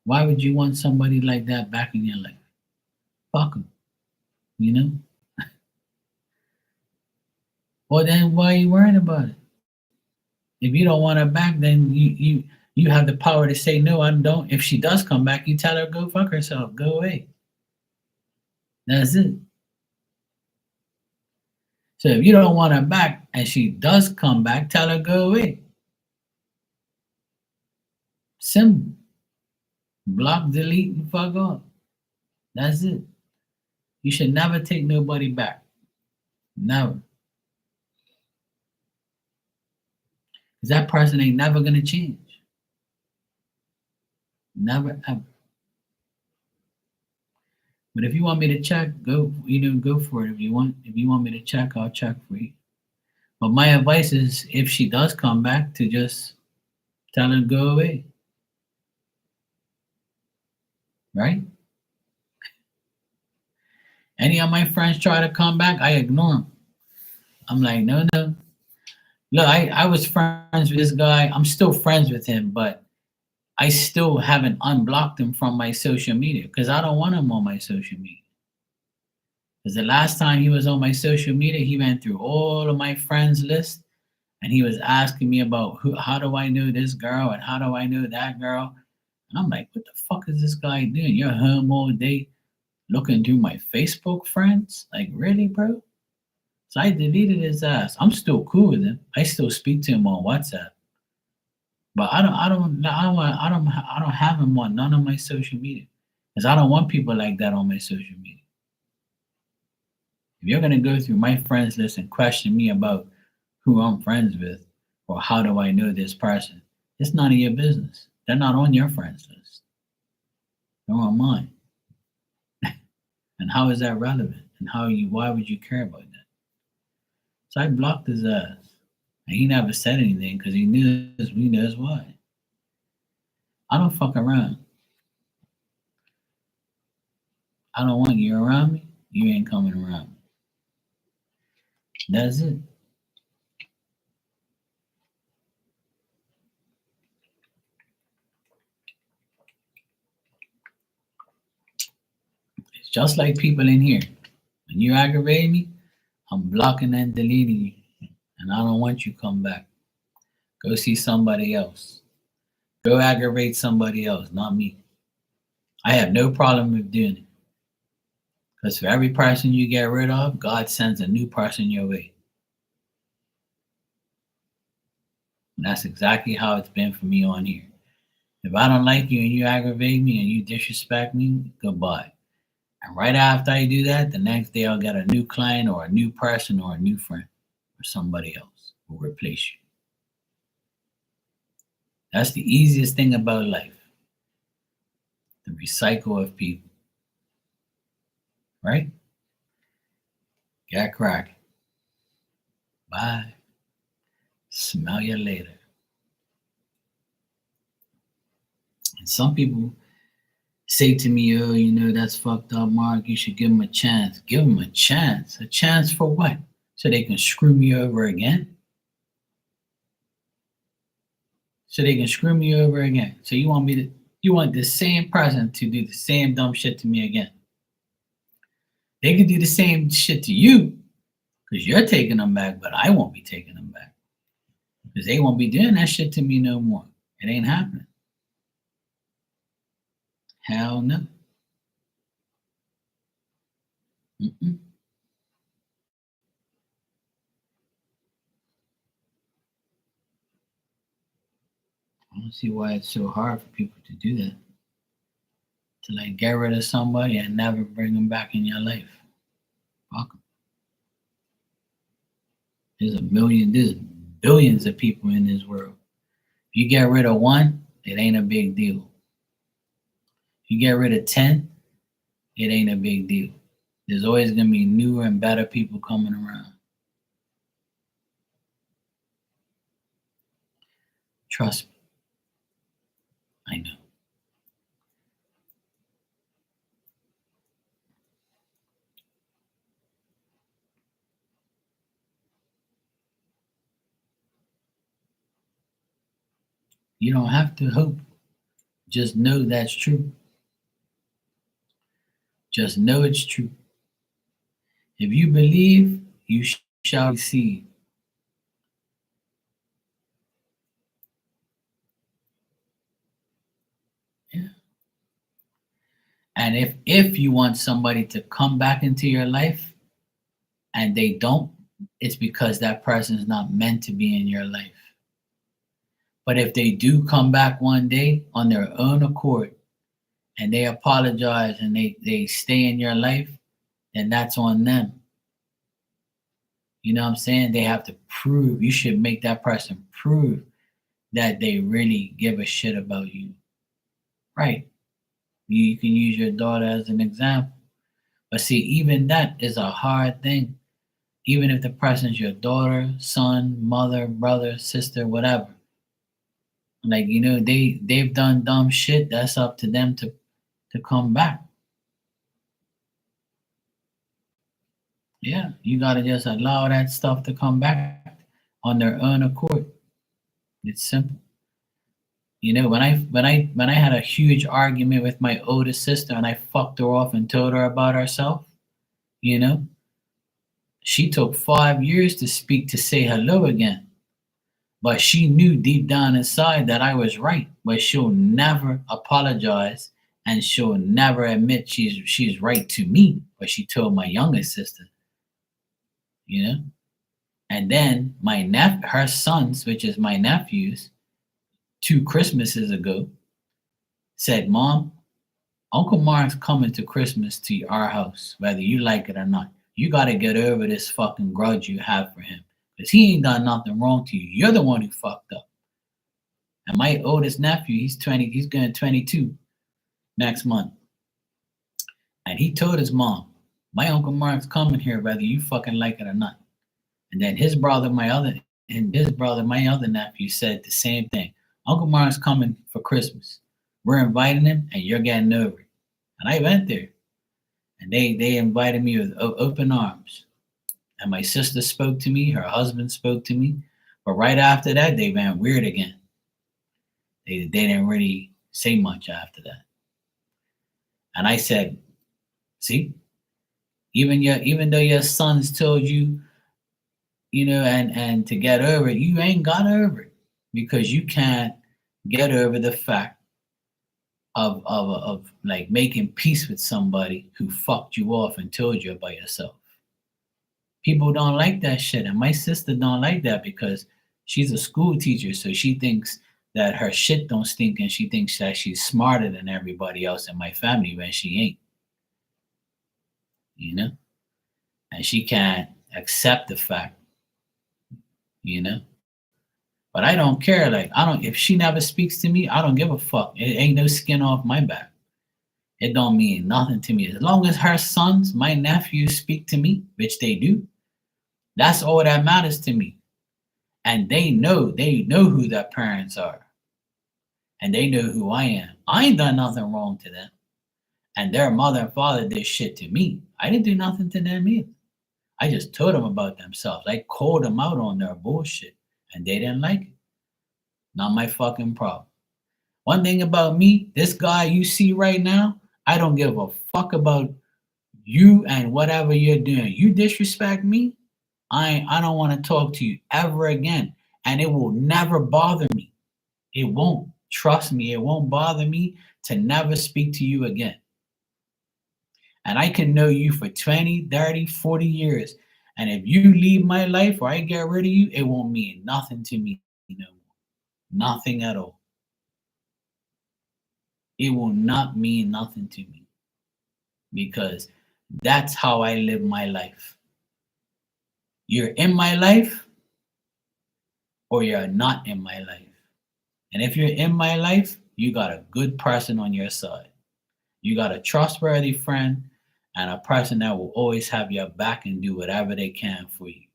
Why would you want somebody like that back in your life? Fuck them, you know? Well, then why are you worrying about it? If you don't want her back, then you have the power to say no. I don't. If she does come back, you tell her go fuck herself, go away. That's it. So if you don't want her back and she does come back, tell her go away. Simple. Block, delete, and fuck off. That's it. You should never take nobody back. Never. Because that person ain't never gonna change. Never ever. But if you want me to check, go for it. If you want me to check, I'll check for you. But my advice is if she does come back to just tell her to go away. Right? Any of my friends try to come back, I ignore them. I'm like, no, no. Look, I was friends with this guy. I'm still friends with him, but I still haven't unblocked him from my social media because I don't want him on my social media. Because the last time he was on my social media, he went through all of my friends list and he was asking me about how do I know this girl and how do I know that girl. And I'm like, what the fuck is this guy doing? You're home all day looking through my Facebook friends? Like, really, bro? So I deleted his ass. I'm still cool with him. I still speak to him on WhatsApp. But I don't have him on none of my social media. Because I don't want people like that on my social media. If you're gonna go through my friends list and question me about who I'm friends with or how do I know this person, it's none of your business. They're not on your friends list. They're on mine. And how is that relevant? And why would you care about that? So I blocked his ass. And he never said anything because we knows why. I don't fuck around. I don't want you around me. You ain't coming around me. That's it. It's just like people in here. When you aggravate me, I'm blocking and deleting you. And I don't want you to come back. Go see somebody else. Go aggravate somebody else, not me. I have no problem with doing it. Because for every person you get rid of, God sends a new person your way. And that's exactly how it's been for me on here. If I don't like you and you aggravate me and you disrespect me, goodbye. And right after I do that, the next day I'll get a new client or a new person or a new friend or somebody else will replace you. That's the easiest thing about life. The recycle of people. Right? Get cracking. Bye. Smell you later. And some people say to me, oh, that's fucked up, Mark. You should give them a chance. Give them a chance. A chance for what? So they can screw me over again? So they can screw me over again. So you want the same person to do the same dumb shit to me again. They can do the same shit to you because you're taking them back, but I won't be taking them back because they won't be doing that shit to me no more. It ain't happening. Hell no. Mm-mm. I don't see why it's so hard for people to do that. To like get rid of somebody and never bring them back in your life. Fuck them. There's billions of people in this world. If you get rid of one, it ain't a big deal. If you get rid of 10, it ain't a big deal. There's always gonna be newer and better people coming around. Trust me. I know. You don't have to hope. Just know that's true. Just know it's true. If you believe, you shall receive. Yeah. And if you want somebody to come back into your life and they don't, it's because that person is not meant to be in your life. But if they do come back one day on their own accord and they apologize and they stay in your life, then that's on them. You know what I'm saying? They have to prove, you should make that person prove that they really give a shit about you. Right. You can use your daughter as an example. But see, even that is a hard thing. Even if the person's your daughter, son, mother, brother, sister, whatever. Like, they've done dumb shit, that's up to them to come back. Yeah, you gotta just allow that stuff to come back on their own accord. It's simple. When I had a huge argument with my oldest sister and I fucked her off and told her about herself, you know, she took 5 years to say hello again. But she knew deep down inside that I was right. But she'll never apologize and she'll never admit she's right to me. But she told my youngest sister, you know. And then her sons, which is my nephews, 2 Christmases ago, said, "Mom, Uncle Mark's coming to Christmas to our house, whether you like it or not. You got to get over this fucking grudge you have for him, because he ain't done nothing wrong to you. You're the one who fucked up." And my oldest nephew, he's 20, he's going 22 next month. And he told his mom, "My Uncle Mark's coming here, whether you fucking like it or not." And then my other nephew said the same thing. "Uncle Mark's coming for Christmas. We're inviting him and you're getting over it." And I went there and they invited me with open arms. And my sister spoke to me, her husband spoke to me. But right after that, they went weird again. They didn't really say much after that. And I said, "See, even though your sons told you, and to get over it, you ain't got over it, because you can't get over the fact of like making peace with somebody who fucked you off and told you about yourself." People don't like that shit, and my sister don't like that because she's a school teacher, so she thinks that her shit don't stink, and she thinks that she's smarter than everybody else in my family when she ain't, you know, and she can't accept the fact, you know. But I don't care. Like, I don't. If she never speaks to me, I don't give a fuck. It ain't no skin off my back. It don't mean nothing to me. As long as her sons, my nephews, speak to me, which they do, that's all that matters to me. And they know who their parents are. And they know who I am. I ain't done nothing wrong to them. And their mother and father did shit to me. I didn't do nothing to them either. I just told them about themselves. I called them out on their bullshit. And they didn't like it. Not my fucking problem. One thing about me, this guy you see right now, I don't give a fuck about you and whatever you're doing. You disrespect me, I don't want to talk to you ever again. And it will never bother me. It won't. Trust me, it won't bother me to never speak to you again. And I can know you for 20, 30, 40 years. And if you leave my life or I get rid of you, it won't mean nothing to me no more. Nothing at all. It will not mean nothing to me, because that's how I live my life. You're in my life or you're not in my life. And if you're in my life, you got a good person on your side. You got a trustworthy friend and a person that will always have your back and do whatever they can for you.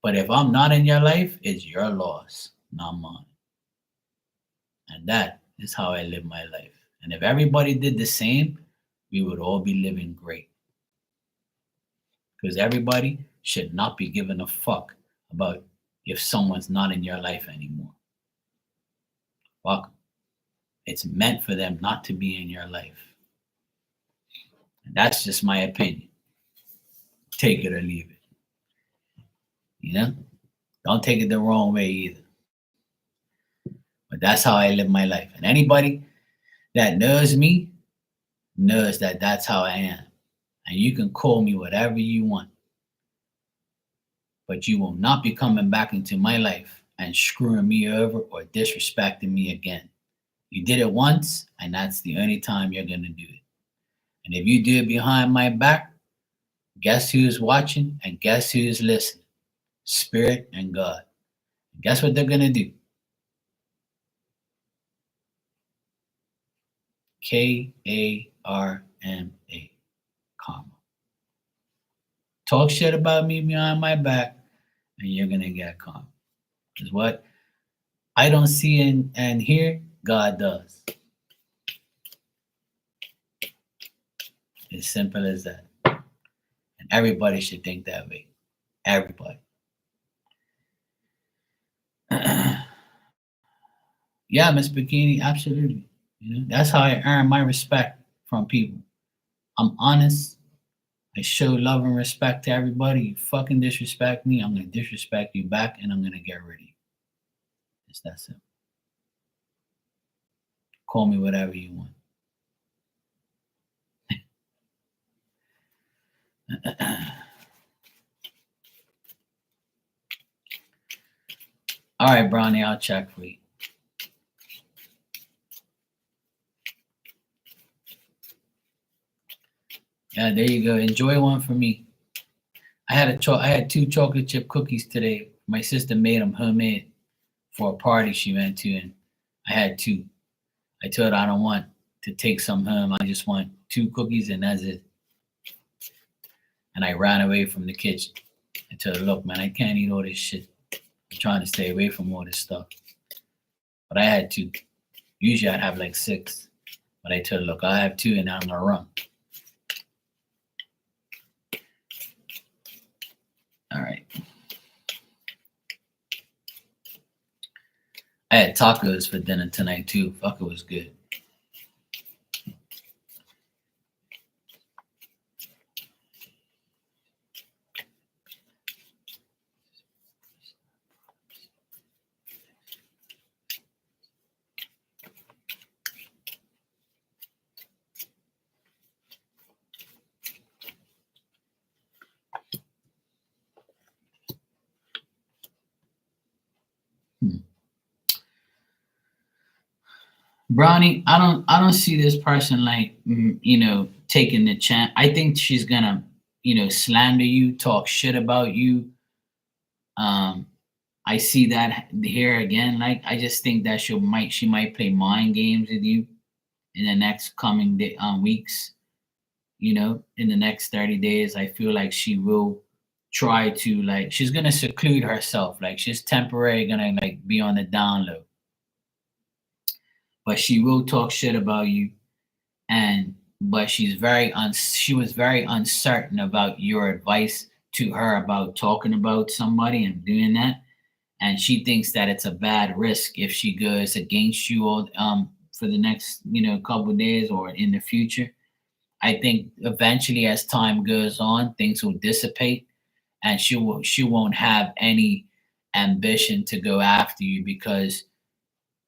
But if I'm not in your life, it's your loss, not mine. And that is how I live my life. And if everybody did the same, we would all be living great. Because everybody should not be giving a fuck about if someone's not in your life anymore. Fuck. It's meant for them not to be in your life. And that's just my opinion. Take it or leave it. You know? Don't take it the wrong way either. But that's how I live my life. And anybody that knows me knows that that's how I am. And you can call me whatever you want. But you will not be coming back into my life and screwing me over or disrespecting me again. You did it once, and that's the only time you're going to do it. And if you do it behind my back, guess who's watching and guess who's listening? Spirit and God. And guess what they're going to do? Karma. Karma. Talk shit about me behind my back, and you're going to get karma. Because what I don't see and hear, God does. As simple as that. And everybody should think that way. Everybody. Yeah, Miss Bikini, absolutely. That's how I earn my respect from people. I'm honest. I show love and respect to everybody. You fucking disrespect me, I'm gonna disrespect you back, and I'm gonna get rid of you. It's that simple. Call me whatever you want. All right, Brownie, I'll check for you. Yeah, there you go. Enjoy one for me. I had two chocolate chip cookies today. My sister made them homemade for a party she went to, and I had two. I told her I don't want to take some home. I just want two cookies, and that's it. And I ran away from the kitchen. I told her, look, man, I can't eat all this shit. I'm trying to stay away from all this stuff. But I had two. Usually I'd have like six. But I told her, look, I have two, and I'm gonna run. All right. I had tacos for dinner tonight too. Fuck, it was good. Brownie, I don't see this person like taking the chance. I think she's gonna slander you, talk shit about you. Um, I see that here again. Like I just think that she might play mind games with you in the next coming weeks. In the next 30 days, I feel like she will try to like she's gonna seclude herself. Like she's temporarily gonna like be on the down low, but she will talk shit about you. And but she was very uncertain about your advice to her about talking about somebody and doing that, and she thinks that it's a bad risk if she goes against you all for the next couple of days or in the future. I think eventually as time goes on things will dissipate, and she won't have any ambition to go after you because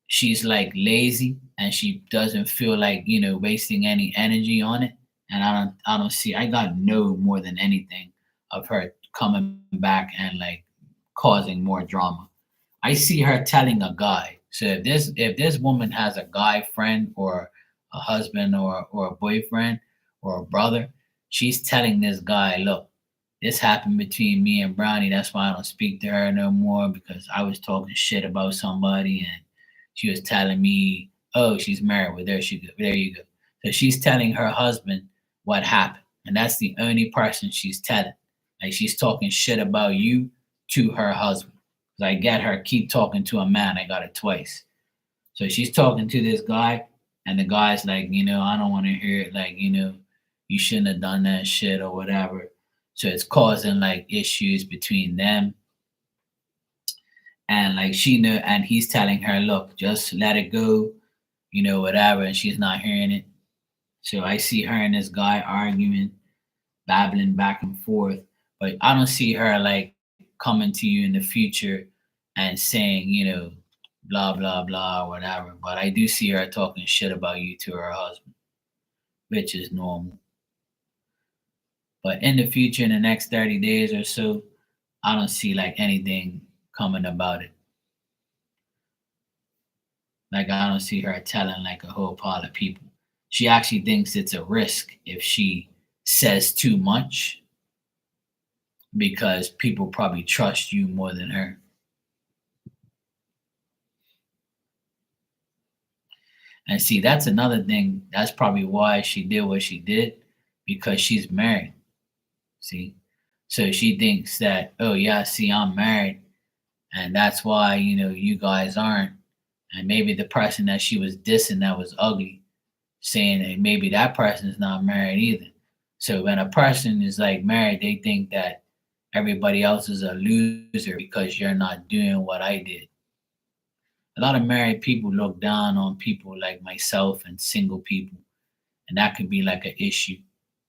she's like lazy and she doesn't feel like wasting any energy on it. And I don't see, I got no more than anything of her coming back and like causing more drama. I see her telling a guy. So if this woman has a guy friend or a husband or a boyfriend or a brother, she's telling this guy, look, this happened between me and Brownie. That's why I don't speak to her no more, because I was talking shit about somebody and she was telling me, oh, she's married. Well, there she go. There you go. So she's telling her husband what happened. And that's the only person she's telling. Like she's talking shit about you to her husband. 'Cause I get her keep talking to a man. I got it twice. So she's talking to this guy, and the guy's like, I don't want to hear it. Like, you shouldn't have done that shit or whatever. So it's causing like issues between them. And like and he's telling her, look, just let it go, whatever. And she's not hearing it. So I see her and this guy arguing, babbling back and forth. But I don't see her like coming to you in the future and saying, blah, blah, blah, or whatever. But I do see her talking shit about you to her husband, which is normal. But in the future, in the next 30 days or so, I don't see like anything coming about it. Like I don't see her telling like a whole pile of people. She actually thinks it's a risk if she says too much because people probably trust you more than her. And see, that's another thing. That's probably why she did what she did, because she's married. See? So she thinks that, oh yeah, see, I'm married, and that's why, you guys aren't. And maybe the person that she was dissing that was ugly, saying that maybe that person is not married either. So when a person is like married, they think that everybody else is a loser because you're not doing what I did. A lot of married people look down on people like myself and single people, and that could be like an issue.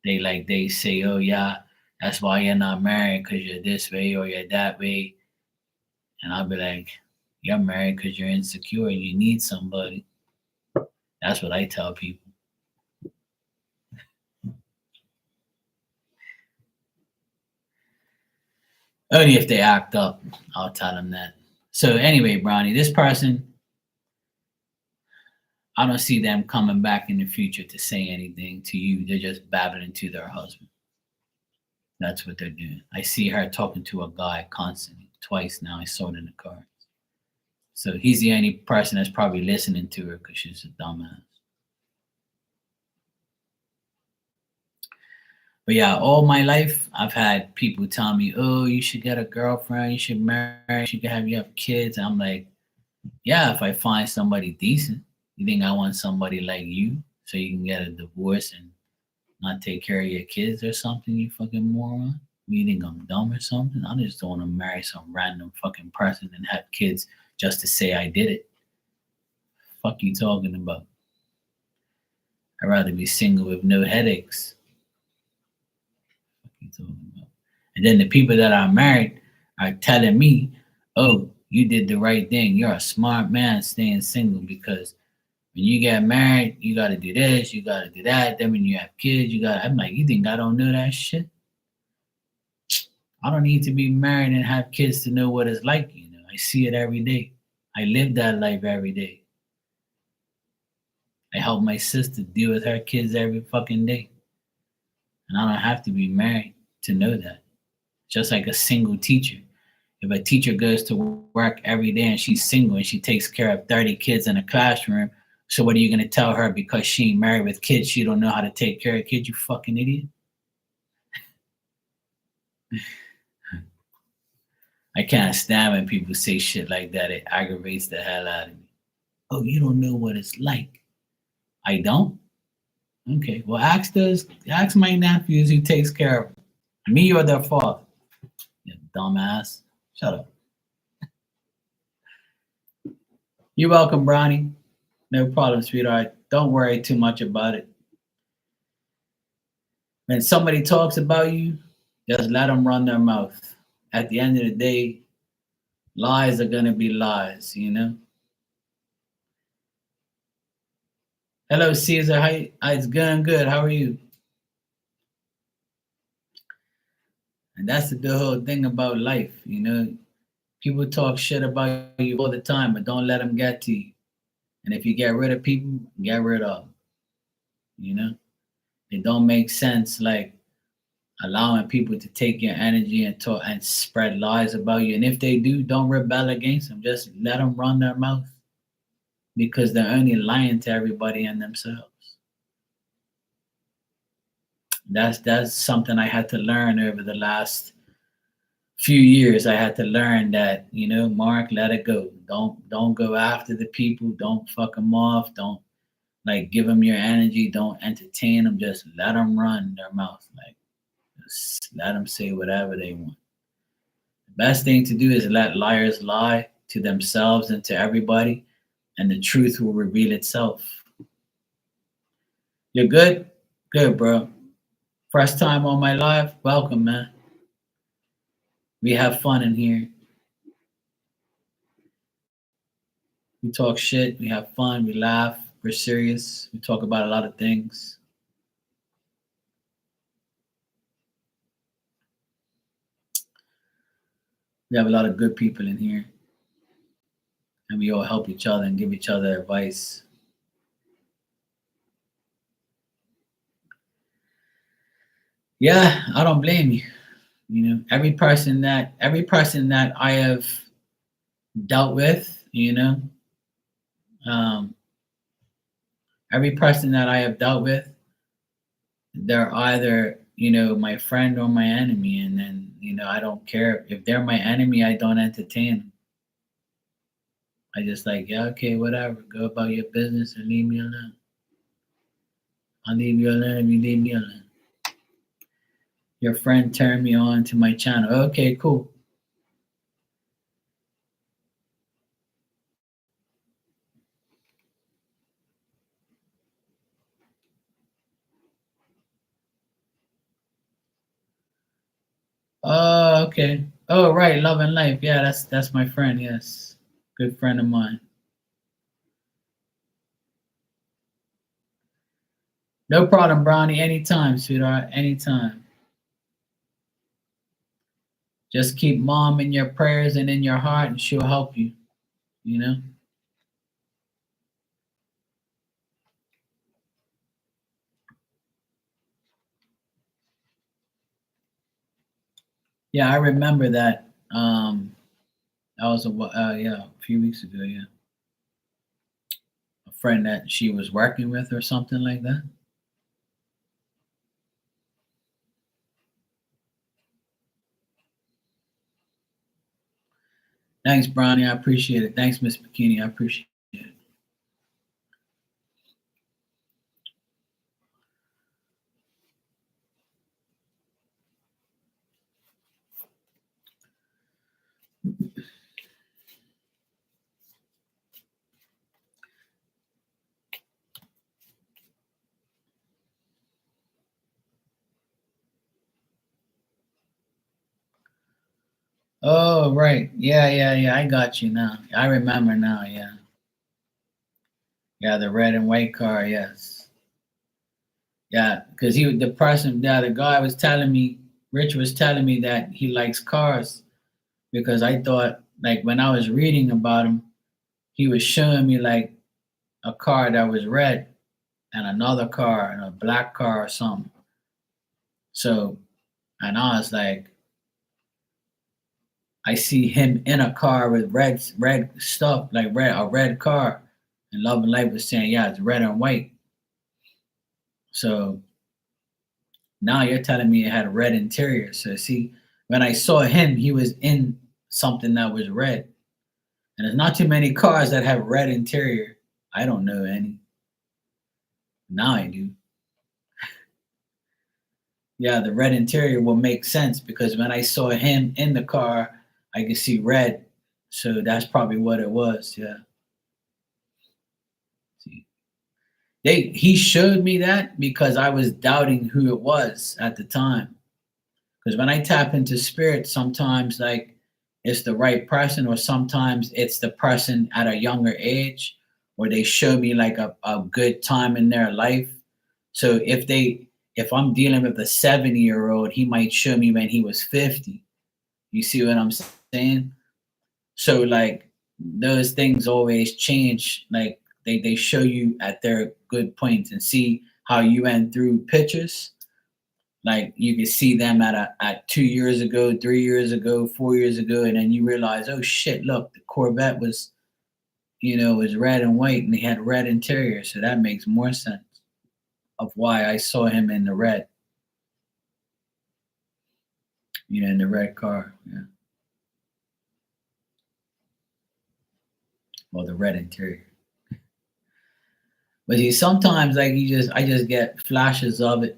They say, oh yeah, that's why you're not married because you're this way or you're that way, and I'll be like, You're married because you're insecure and you need somebody. That's what I tell people. Only if they act up, I'll tell them that. So anyway, Brownie, this person, I don't see them coming back in the future to say anything to you. They're just babbling to their husband. That's what they're doing. I see her talking to a guy constantly. Twice now I saw it in the car. So he's the only person that's probably listening to her because she's a dumbass. But yeah, all my life I've had people tell me, "Oh, you should get a girlfriend. You should marry. You have kids." And I'm like, "Yeah, if I find somebody decent. You think I want somebody like you so you can get a divorce and not take care of your kids or something? You fucking moron. You think I'm dumb or something? I just don't want to marry some random fucking person and have kids just to say I did it. Fuck you talking about? I'd rather be single with no headaches. Fuck you talking about?" And then the people that are married are telling me, "Oh, you did the right thing. You're a smart man staying single because when you get married, you got to do this, you got to do that. Then when you have kids, you got." I'm like, "You think I don't know that shit? I don't need to be married and have kids to know what it's like. I see it every day. I live that life every day. I help my sister deal with her kids every fucking day, and I don't have to be married to know that." Just like a single teacher. If a teacher goes to work every day and she's single and she takes care of 30 kids in a classroom, so what are you going to tell her because she ain't married with kids, she don't know how to take care of kids? You fucking idiot. I can't stand when people say shit like that. It aggravates the hell out of me. "Oh, you don't know what it's like." I don't? Okay. Well, ask my nephews who takes care of them. Me or their father. You dumbass. Shut up. You're welcome, Bronny. No problem, sweetheart. Don't worry too much about it. When somebody talks about you, just let them run their mouth. At the end of the day, lies are gonna be lies. Hello, Caesar. How it's going good. How are you? And that's the whole thing about life. People talk shit about you all the time, but don't let them get to you. And if you get rid of people, get rid of them. You know, it don't make sense like allowing people to take your energy and talk and spread lies about you. And if they do, don't rebel against them. Just let them run their mouth because they're only lying to everybody and themselves. That's something I had to learn over the last few years. I had to learn that, Mark, let it go. Don't go after the people. Don't fuck them off. Don't like give them your energy. Don't entertain them. Just let them run their mouth. Like just let them say whatever they want. The best thing to do is let liars lie to themselves and to everybody, and the truth will reveal itself. You're good? Good, bro. First time on my live? Welcome, man. We have fun in here. We talk shit, we have fun, we laugh, we're serious, we talk about a lot of things. We have a lot of good people in here, and we all help each other and give each other advice. Yeah, I don't blame you. Every person that I have dealt with, um, every person that I have dealt with, they're either my friend or my enemy, and then I don't care if they're my enemy. I don't entertain them. I just like, yeah, okay, whatever, go about your business and leave me alone. I'll leave you alone if you leave me alone. Your friend turned me on to my channel. Okay, cool. Oh, okay. Oh, right, Love and Life. Yeah, that's my friend. Yes, Good friend of mine. No problem, Brownie. Anytime, sweetheart. Anytime. Just keep mom in your prayers and in your heart, and she'll help you. You know. Yeah, I remember that. That was yeah, a few weeks ago. Yeah, a friend that she was working with or something like that. Thanks, Brownie. I appreciate it. Thanks, Miss Bikini. I appreciate it. Oh, right. Yeah, yeah, yeah. I got you now. I remember now. Yeah, yeah. The red and white car. Yes. Yeah, because the person, yeah, the guy was telling me, Rich was telling me that he likes cars because I thought, like, when I was reading about him, he was showing me like a car that was red and another car and a black car or something. So, and I was like, I see him in a car with red stuff, like a red car. And Love and Light was saying, yeah, it's red and white. So now you're telling me it had a red interior. So see, when I saw him, he was in something that was red. And there's not too many cars that have red interior. I don't know any. Now I do. Yeah, the red interior will make sense because when I saw him in the car, I could see red. So that's probably what it was. Yeah. See. He showed me that because I was doubting who it was at the time. Because when I tap into spirit, sometimes like it's the right person, or sometimes it's the person at a younger age, or they show me like a good time in their life. So if I'm dealing with a 70-year-old, he might show me when he was 50. You see what I'm saying? So like those things always change. Like they show you at their good points and see how you went through pictures. Like you can see them at 2 years ago, 3 years ago, 4 years ago, and then you realize, oh shit, look, the Corvette was, was red and white and they had red interior. So that makes more sense of why I saw him in the red, in the red car. Yeah. Well, the red interior. But see, sometimes like I just get flashes of it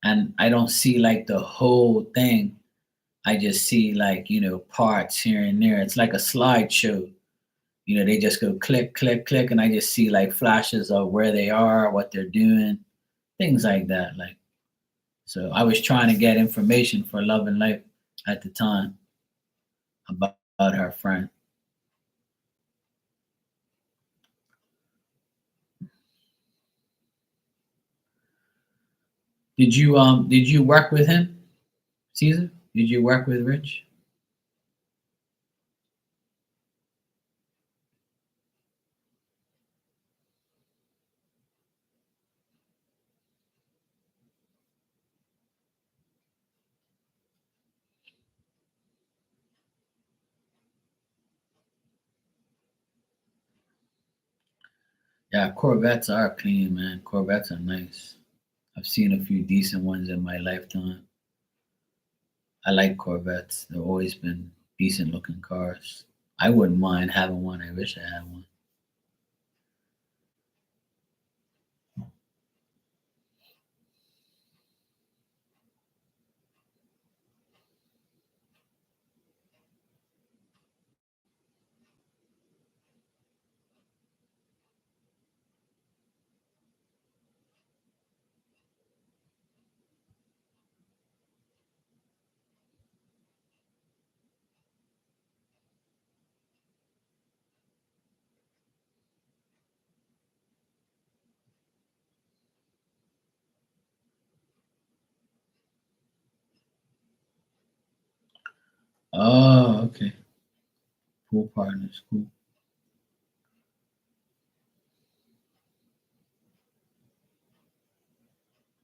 and I don't see like the whole thing. I just see like, parts here and there. It's like a slideshow. They just go click, click, click, and I just see like flashes of where they are, what they're doing, things like that. Like, so I was trying to get information for Love and Life at the time about her friend. Did you work with him, Caesar? Did you work with Rich? Yeah, Corvettes are clean, man. Corvettes are nice. I've seen a few decent ones in my lifetime. I like Corvettes. They've always been decent looking cars. I wouldn't mind having one. I wish I had one. Oh, okay. Pool partners, cool.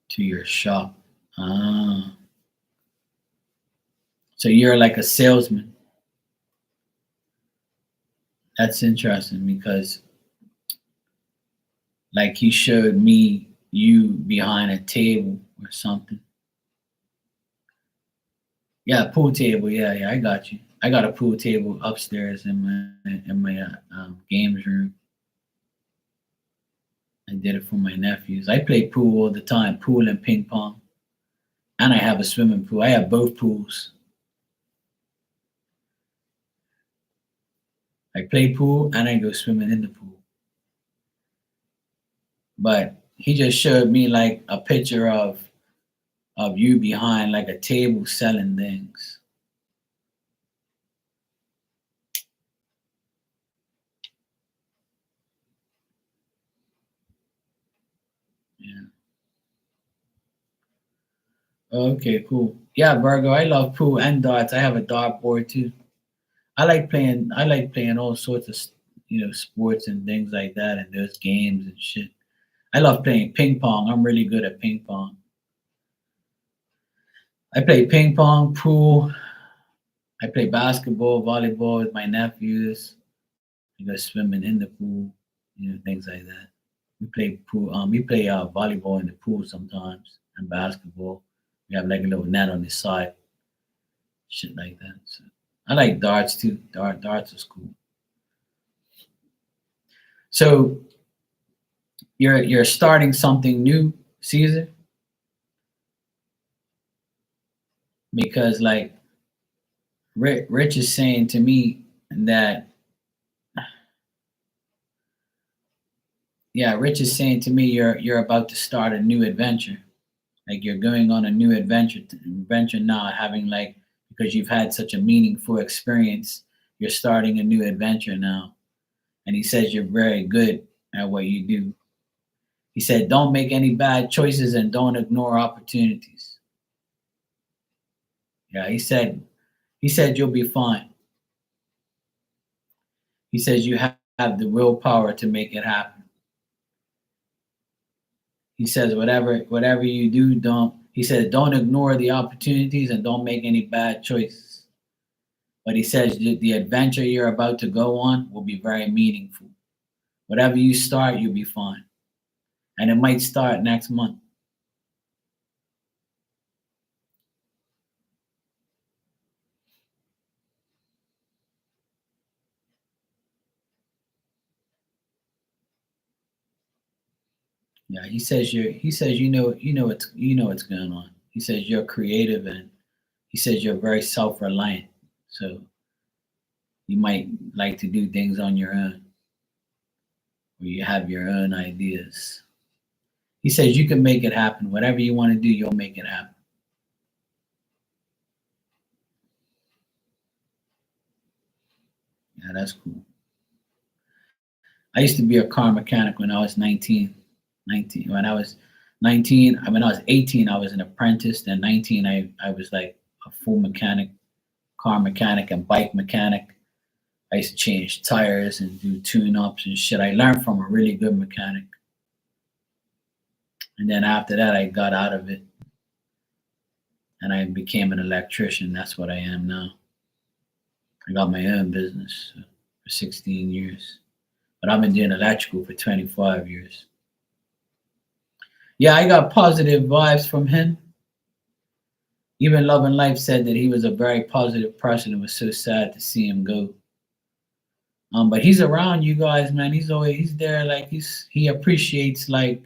To your shop. Ah, so you're like a salesman. That's interesting because like he showed me you behind a table or something. Yeah, pool table. Yeah, yeah, I got you. I got a pool table upstairs in my games room. I did it for my nephews. I play pool all the time, pool and ping pong, and I have a swimming pool. I have both pools. I play pool and I go swimming in the pool. But he just showed me like a picture of you behind like a table selling things. Yeah. Okay, cool. Yeah, Virgo, I love pool and darts. I have a dart board too. I like playing all sorts of sports and things like that and those games and shit. I love playing ping pong. I'm really good at ping pong. I play ping pong, pool. I play basketball, volleyball with my nephews. We go swimming in the pool, things like that. We play pool. We play volleyball in the pool sometimes and basketball. We have like a little net on the side, shit like that. So I like darts too. Darts is cool. So you're starting something new, Caesar, because like Rich is saying to me that yeah, Rich is saying to me you're about to start a new adventure. Like you're going on a new adventure now, having like because you've had such a meaningful experience, you're starting a new adventure now. And he says you're very good at what you do. He said don't make any bad choices and don't ignore opportunities. Yeah, he said you'll be fine. He says you have the willpower to make it happen. He says whatever you do, don't he says don't ignore the opportunities and don't make any bad choices. But he says the adventure you're about to go on will be very meaningful. Whatever you start, you'll be fine. And it might start next month. Yeah, he says what's going on. He says you're creative and he says you're very self-reliant. So you might like to do things on your own or you have your own ideas. He says you can make it happen. Whatever you want to do, you'll make it happen. Yeah, that's cool. I used to be a car mechanic when I was 19. 19. When I was 19, when I was 18, I was an apprentice. Then 19, I was like a full mechanic, car mechanic and bike mechanic. I used to change tires and do tune ups and shit. I learned from a really good mechanic. And then after that, I got out of it and I became an electrician. That's what I am now. I got my own business for 16 years. But I've been doing electrical for 25 years. Yeah, I got positive vibes from him. Even Love and Life said that he was a very positive person. It was so sad to see him go. But he's around you guys, man. He's there. Like he appreciates like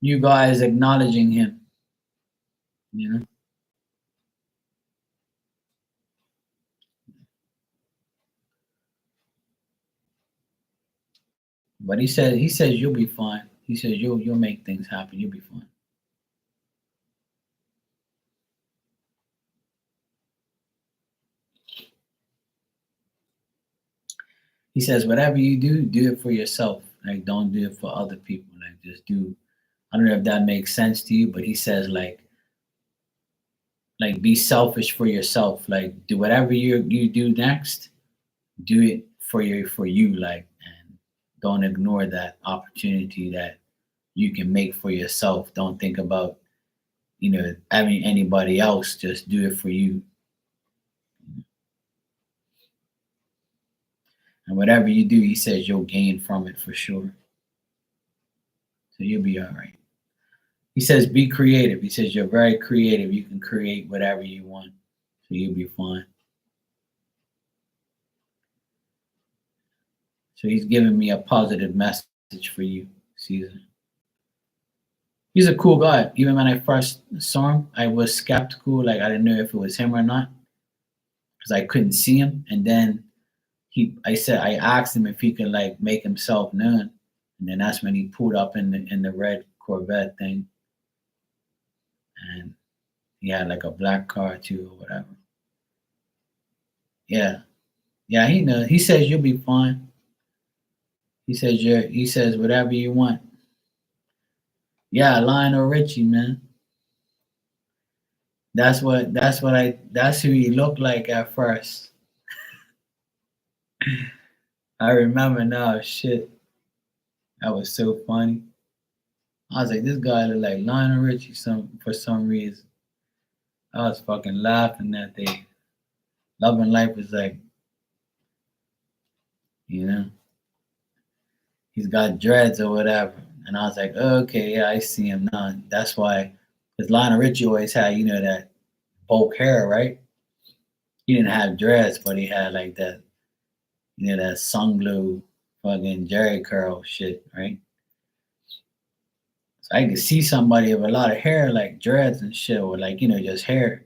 you guys acknowledging him. You know. But he says you'll be fine. He says you'll make things happen. You'll be fine. He says whatever you do it for yourself. Like don't do it for other people. Like just do. I don't know if that makes sense to you, but he says like Like be selfish for yourself. Like do whatever you do next, do it for you, like, and don't ignore that opportunity that you can make for yourself. Don't think about, having anybody else. Just do it for you. And whatever you do, he says you'll gain from it for sure. So you'll be all right. He says be creative. He says you're very creative. You can create whatever you want. So you'll be fine. So he's giving me a positive message for you, Caesar. He's a cool guy. Even when I first saw him, I was skeptical. Like I didn't know if it was him or not because I couldn't see him. And then I asked him if he could like make himself known. And then that's when he pulled up in the red Corvette thing, and he had like a black car too or whatever. Yeah, yeah, he knows. He says you'll be fine. He says whatever you want. Yeah, Lionel Richie, man. That's who he looked like at first. I remember now, shit. That was so funny. I was like, this guy look like Lionel Richie for some reason. I was fucking laughing that day. Love and Life was like, you know, he's got dreads or whatever. And I was like, oh, okay, yeah, I see him now. That's why, because Lionel Richie always had, that bulk hair, right? He didn't have dreads, but he had like that, that sunglow fucking Jerry curl shit, right? So I could see somebody with a lot of hair, like dreads and shit, or like, just hair.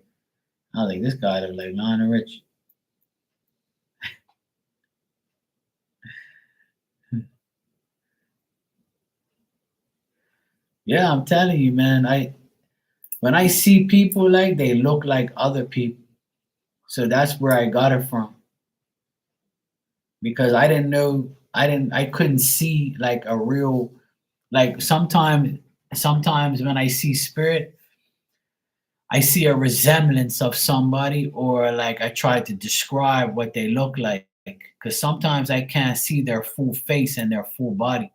I was like, this guy look like Lionel Richie. Yeah, I'm telling you, man. When I see people like they look like other people. So that's where I got it from. Because I couldn't see like a real, like sometimes when I see spirit, I see a resemblance of somebody, or like I try to describe what they look like. Because sometimes I can't see their full face and their full body.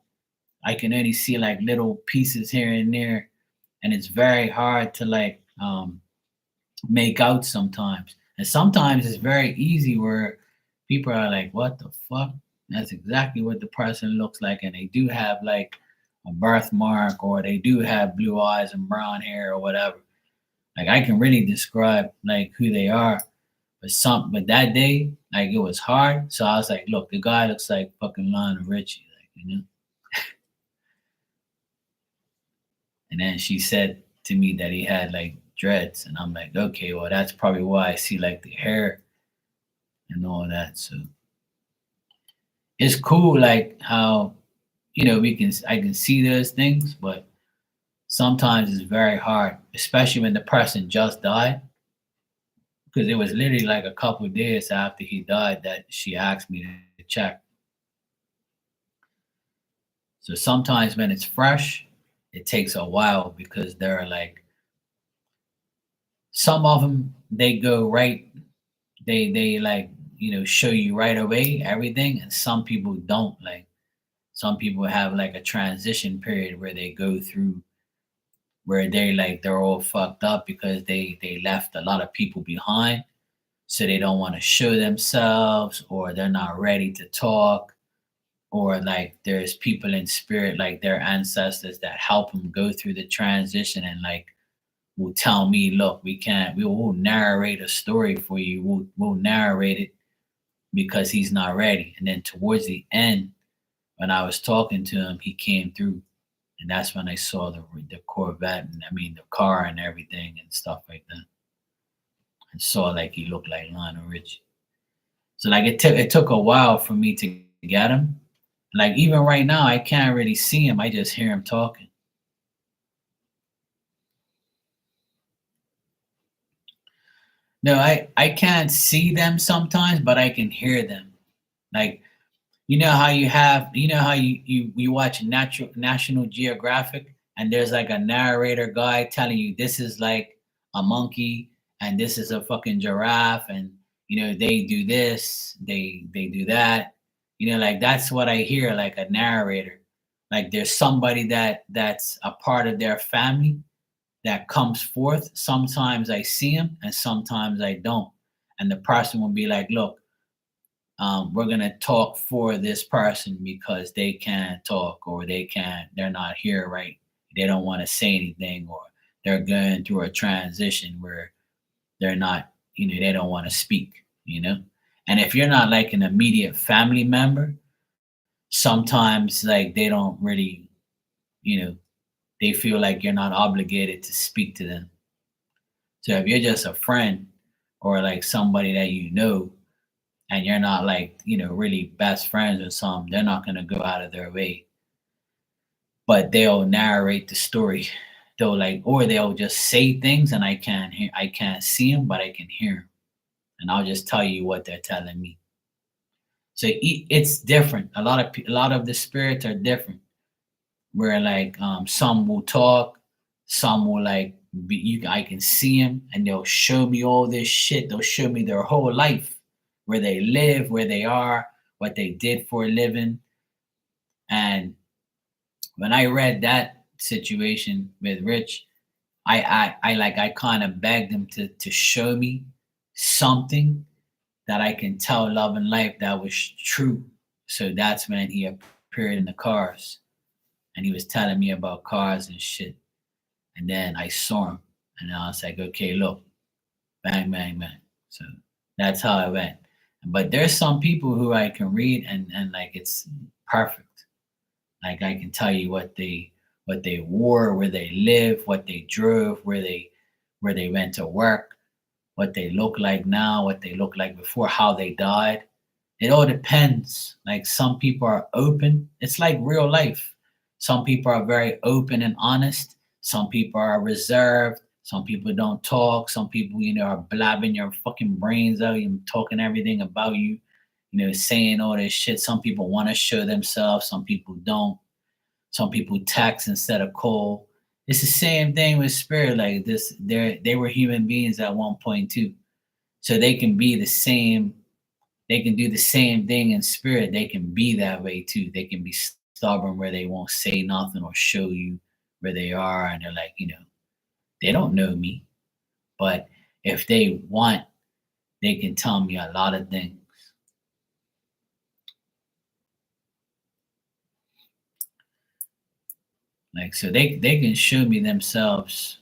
I can only see like little pieces here and there, and it's very hard to like make out sometimes. And sometimes it's very easy where people are like, "What the fuck?" That's exactly what the person looks like, and they do have like a birthmark, or they do have blue eyes and brown hair, or whatever. Like I can really describe like who they are, but that day, like it was hard. So I was like, "Look, the guy looks like fucking Lionel Richie," like. And then she said to me that he had like dreads, and I'm like, okay, well, that's probably why I see like the hair and all that. So it's cool, like how I can see those things, but sometimes it's very hard, especially when the person just died. Because it was literally like a couple of days after he died that she asked me to check. So sometimes when it's fresh, it takes a while because they're like some of them they go right, they like show you right away everything, and some people don't. Like some people have like a transition period where they go through where they're all fucked up because they left a lot of people behind, so they don't want to show themselves, or they're not ready to talk, or like there's people in spirit like their ancestors that help them go through the transition, and like will tell me, look, we will narrate a story for you. We'll narrate it because he's not ready. And then towards the end, when I was talking to him, he came through. And that's when I saw the Corvette, and I mean the car and everything and stuff like that. And saw like he looked like Lionel Richie. So like it took a while for me to get him. Like even right now, I can't really see him. I just hear him talking. No, I can't see them sometimes, but I can hear them. Like you know how you watch National Geographic, and there's like a narrator guy telling you this is like a monkey, and this is a fucking giraffe, and they do this, they do that. Like that's what I hear, like a narrator. Like there's somebody that's a part of their family that comes forth. Sometimes I see him and sometimes I don't. And the person will be like, look, we're gonna talk for this person because they can't talk, or they're not here, right? They don't want to say anything, or they're going through a transition where they're not, they don't want to speak. And if you're not like an immediate family member, sometimes like they don't really, you know, they feel like you're not obligated to speak to them. So if you're just a friend or like somebody that and you're not like, really best friends or something, they're not gonna go out of their way. But they'll narrate the story. They'll like, or they'll just say things and I can't see them, but I can hear them. And I'll just tell you what they're telling me. So it's different. A lot of the spirits are different. Where like some will talk, some will like I can see them and they'll show me all this shit. They'll show me their whole life, where they live, where they are, what they did for a living. And when I read that situation with Rich, I kind of begged him to show me something that I can tell Love and Life that was true. So that's when he appeared in the cars and he was telling me about cars and shit. And then I saw him and I was like, okay, look, bang, bang, bang. So that's how it went. But there's some people who I can read and like it's perfect. Like I can tell you what they wore, where they live, what they drove, where they went to work, what they look like now, what they look like before, how they died. It all depends. Like some people are open. It's like real life. Some people are very open and honest. Some people are reserved. Some people don't talk. Some people, are blabbing your fucking brains out and talking everything about you, saying all this shit. Some people want to show themselves. Some people don't. Some people text instead of call. It's the same thing with spirit. Like this, they were human beings at one point too. So they can be the same, they can do the same thing in spirit. They can be that way too. They can be stubborn where they won't say nothing or show you where they are. And they're like, they don't know me. But if they want, they can tell me a lot of things. Like, so they can show me themselves,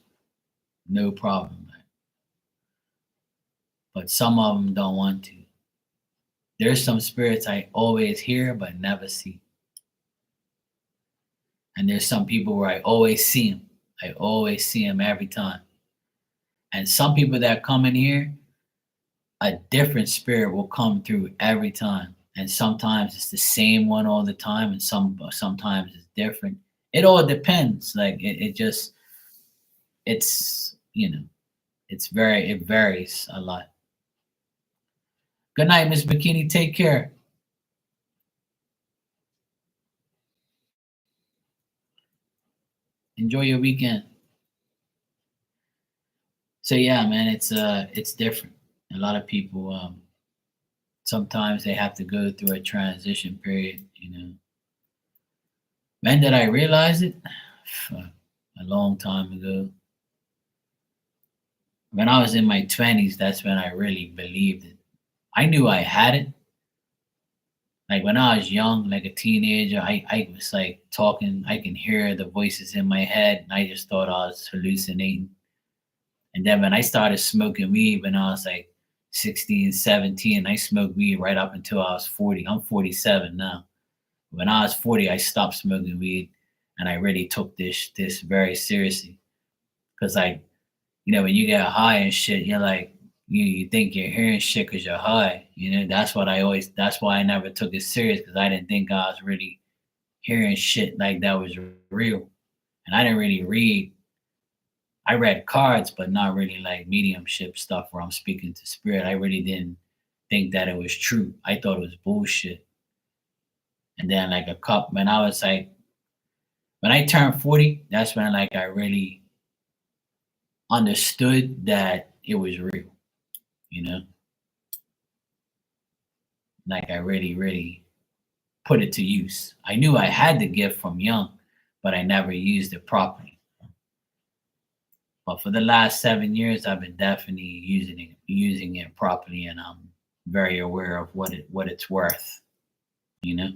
no problem. But some of them don't want to. There's some spirits I always hear but never see. And there's some people where I always see them. I always see them every time. And some people that come in here, a different spirit will come through every time. And sometimes it's the same one all the time, and sometimes it's different. It all depends. Like it just it's it varies a lot. Good night, Miss Bikini. Take care. Enjoy your weekend. So yeah, man, it's different. A lot of people sometimes they have to go through a transition period. When did I realize it? A long time ago. When I was in my 20s, that's when I really believed it. I knew I had it. Like when I was young, like a teenager, I was like talking, I can hear the voices in my head, and I just thought I was hallucinating. And then when I started smoking weed when I was like 16, 17, I smoked weed right up until I was 40. I'm 47 now. When I was 40, I stopped smoking weed and I really took this very seriously. Cause like, when you get high and shit, you're like, you think you're hearing shit because you're high. That's why I never took it serious, because I didn't think I was really hearing shit like that was real. And I didn't really read. I read cards, but not really like mediumship stuff where I'm speaking to spirit. I really didn't think that it was true. I thought it was bullshit. And then like when I was like, when I turned 40, that's when like I really understood that, it was real, you know? Like I really put it to use. I knew I had the gift from young, but I never used it properly. But for the last 7 years, I've been definitely using it properly, and I'm very aware of what it's worth, you know.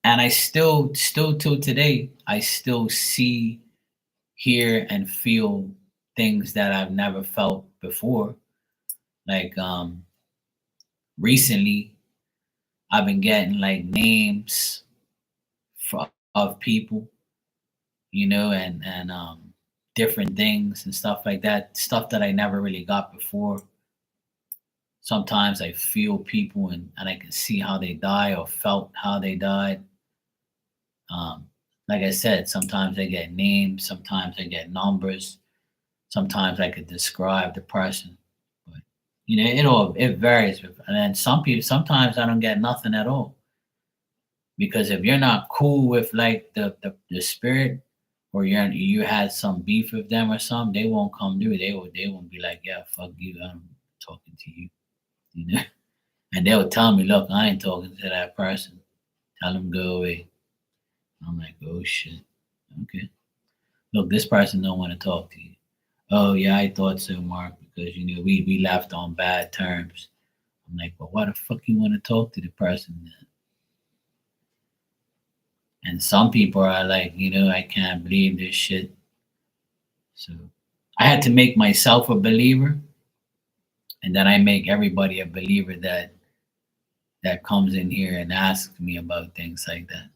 And I still till today, I still see, hear, and feel things that I've never felt before. Like recently, I've been getting like names of people, and different things and stuff like that. Stuff that I never really got before. Sometimes I feel people and I can see how they die or felt how they died. Like I said, sometimes I get names, sometimes I get numbers, sometimes I could describe the person. But it varies. And then some people, sometimes I don't get nothing at all. Because if you're not cool with like the spirit, or you had some beef with them or something, they won't come through. They won't be like, yeah, fuck you, I'm talking to you, you know. And they'll tell me, look, I ain't talking to that person. Tell them go away. I'm like, oh shit, okay. Look, this person don't want to talk to you. Oh yeah, I thought so, Mark, because we left on bad terms. I'm like, well, why the fuck you want to talk to the person then? And some people are like, I can't believe this shit. So I had to make myself a believer, and then I make everybody a believer that comes in here and asks me about things like that.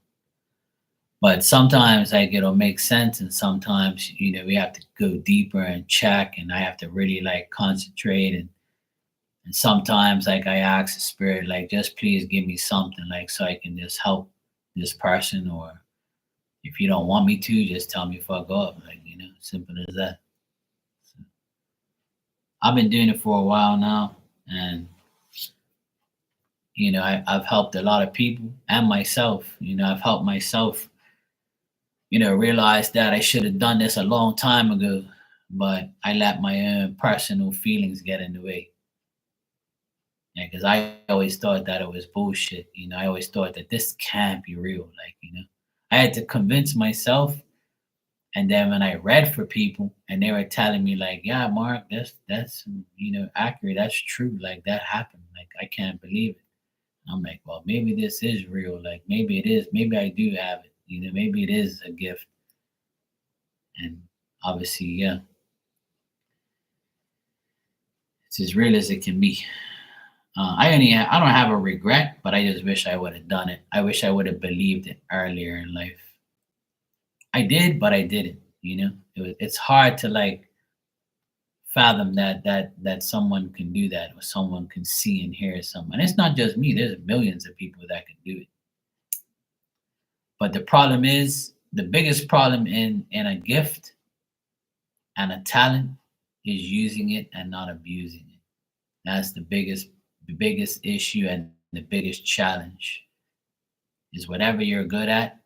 But sometimes like it'll make sense, and sometimes we have to go deeper and check, and I have to really like concentrate, and sometimes like I ask the spirit like, just please give me something like so I can just help this person, or if you don't want me to, just tell me fuck off, like simple as that. So I've been doing it for a while now, and I've helped a lot of people and myself. I've helped myself, realize that I should have done this a long time ago, but I let my own personal feelings get in the way. Yeah, because I always thought that it was bullshit. I always thought that this can't be real. Like, I had to convince myself. And then when I read for people and they were telling me like, yeah, Mark, that's accurate. That's true. Like that happened. Like I can't believe it. I'm like, well, maybe this is real. Like maybe it is. Maybe I do have it. Maybe it is a gift. And obviously, yeah, it's as real as it can be. I don't have a regret, but I just wish I would have done it. I wish I would have believed it earlier in life. I did, but I didn't. It's hard to like fathom that someone can do that, or someone can see and hear someone. It's not just me. There's millions of people that can do it. But the problem is, the biggest problem in a gift and a talent is using it and not abusing it. That's the biggest issue and the biggest challenge is whatever you're good at,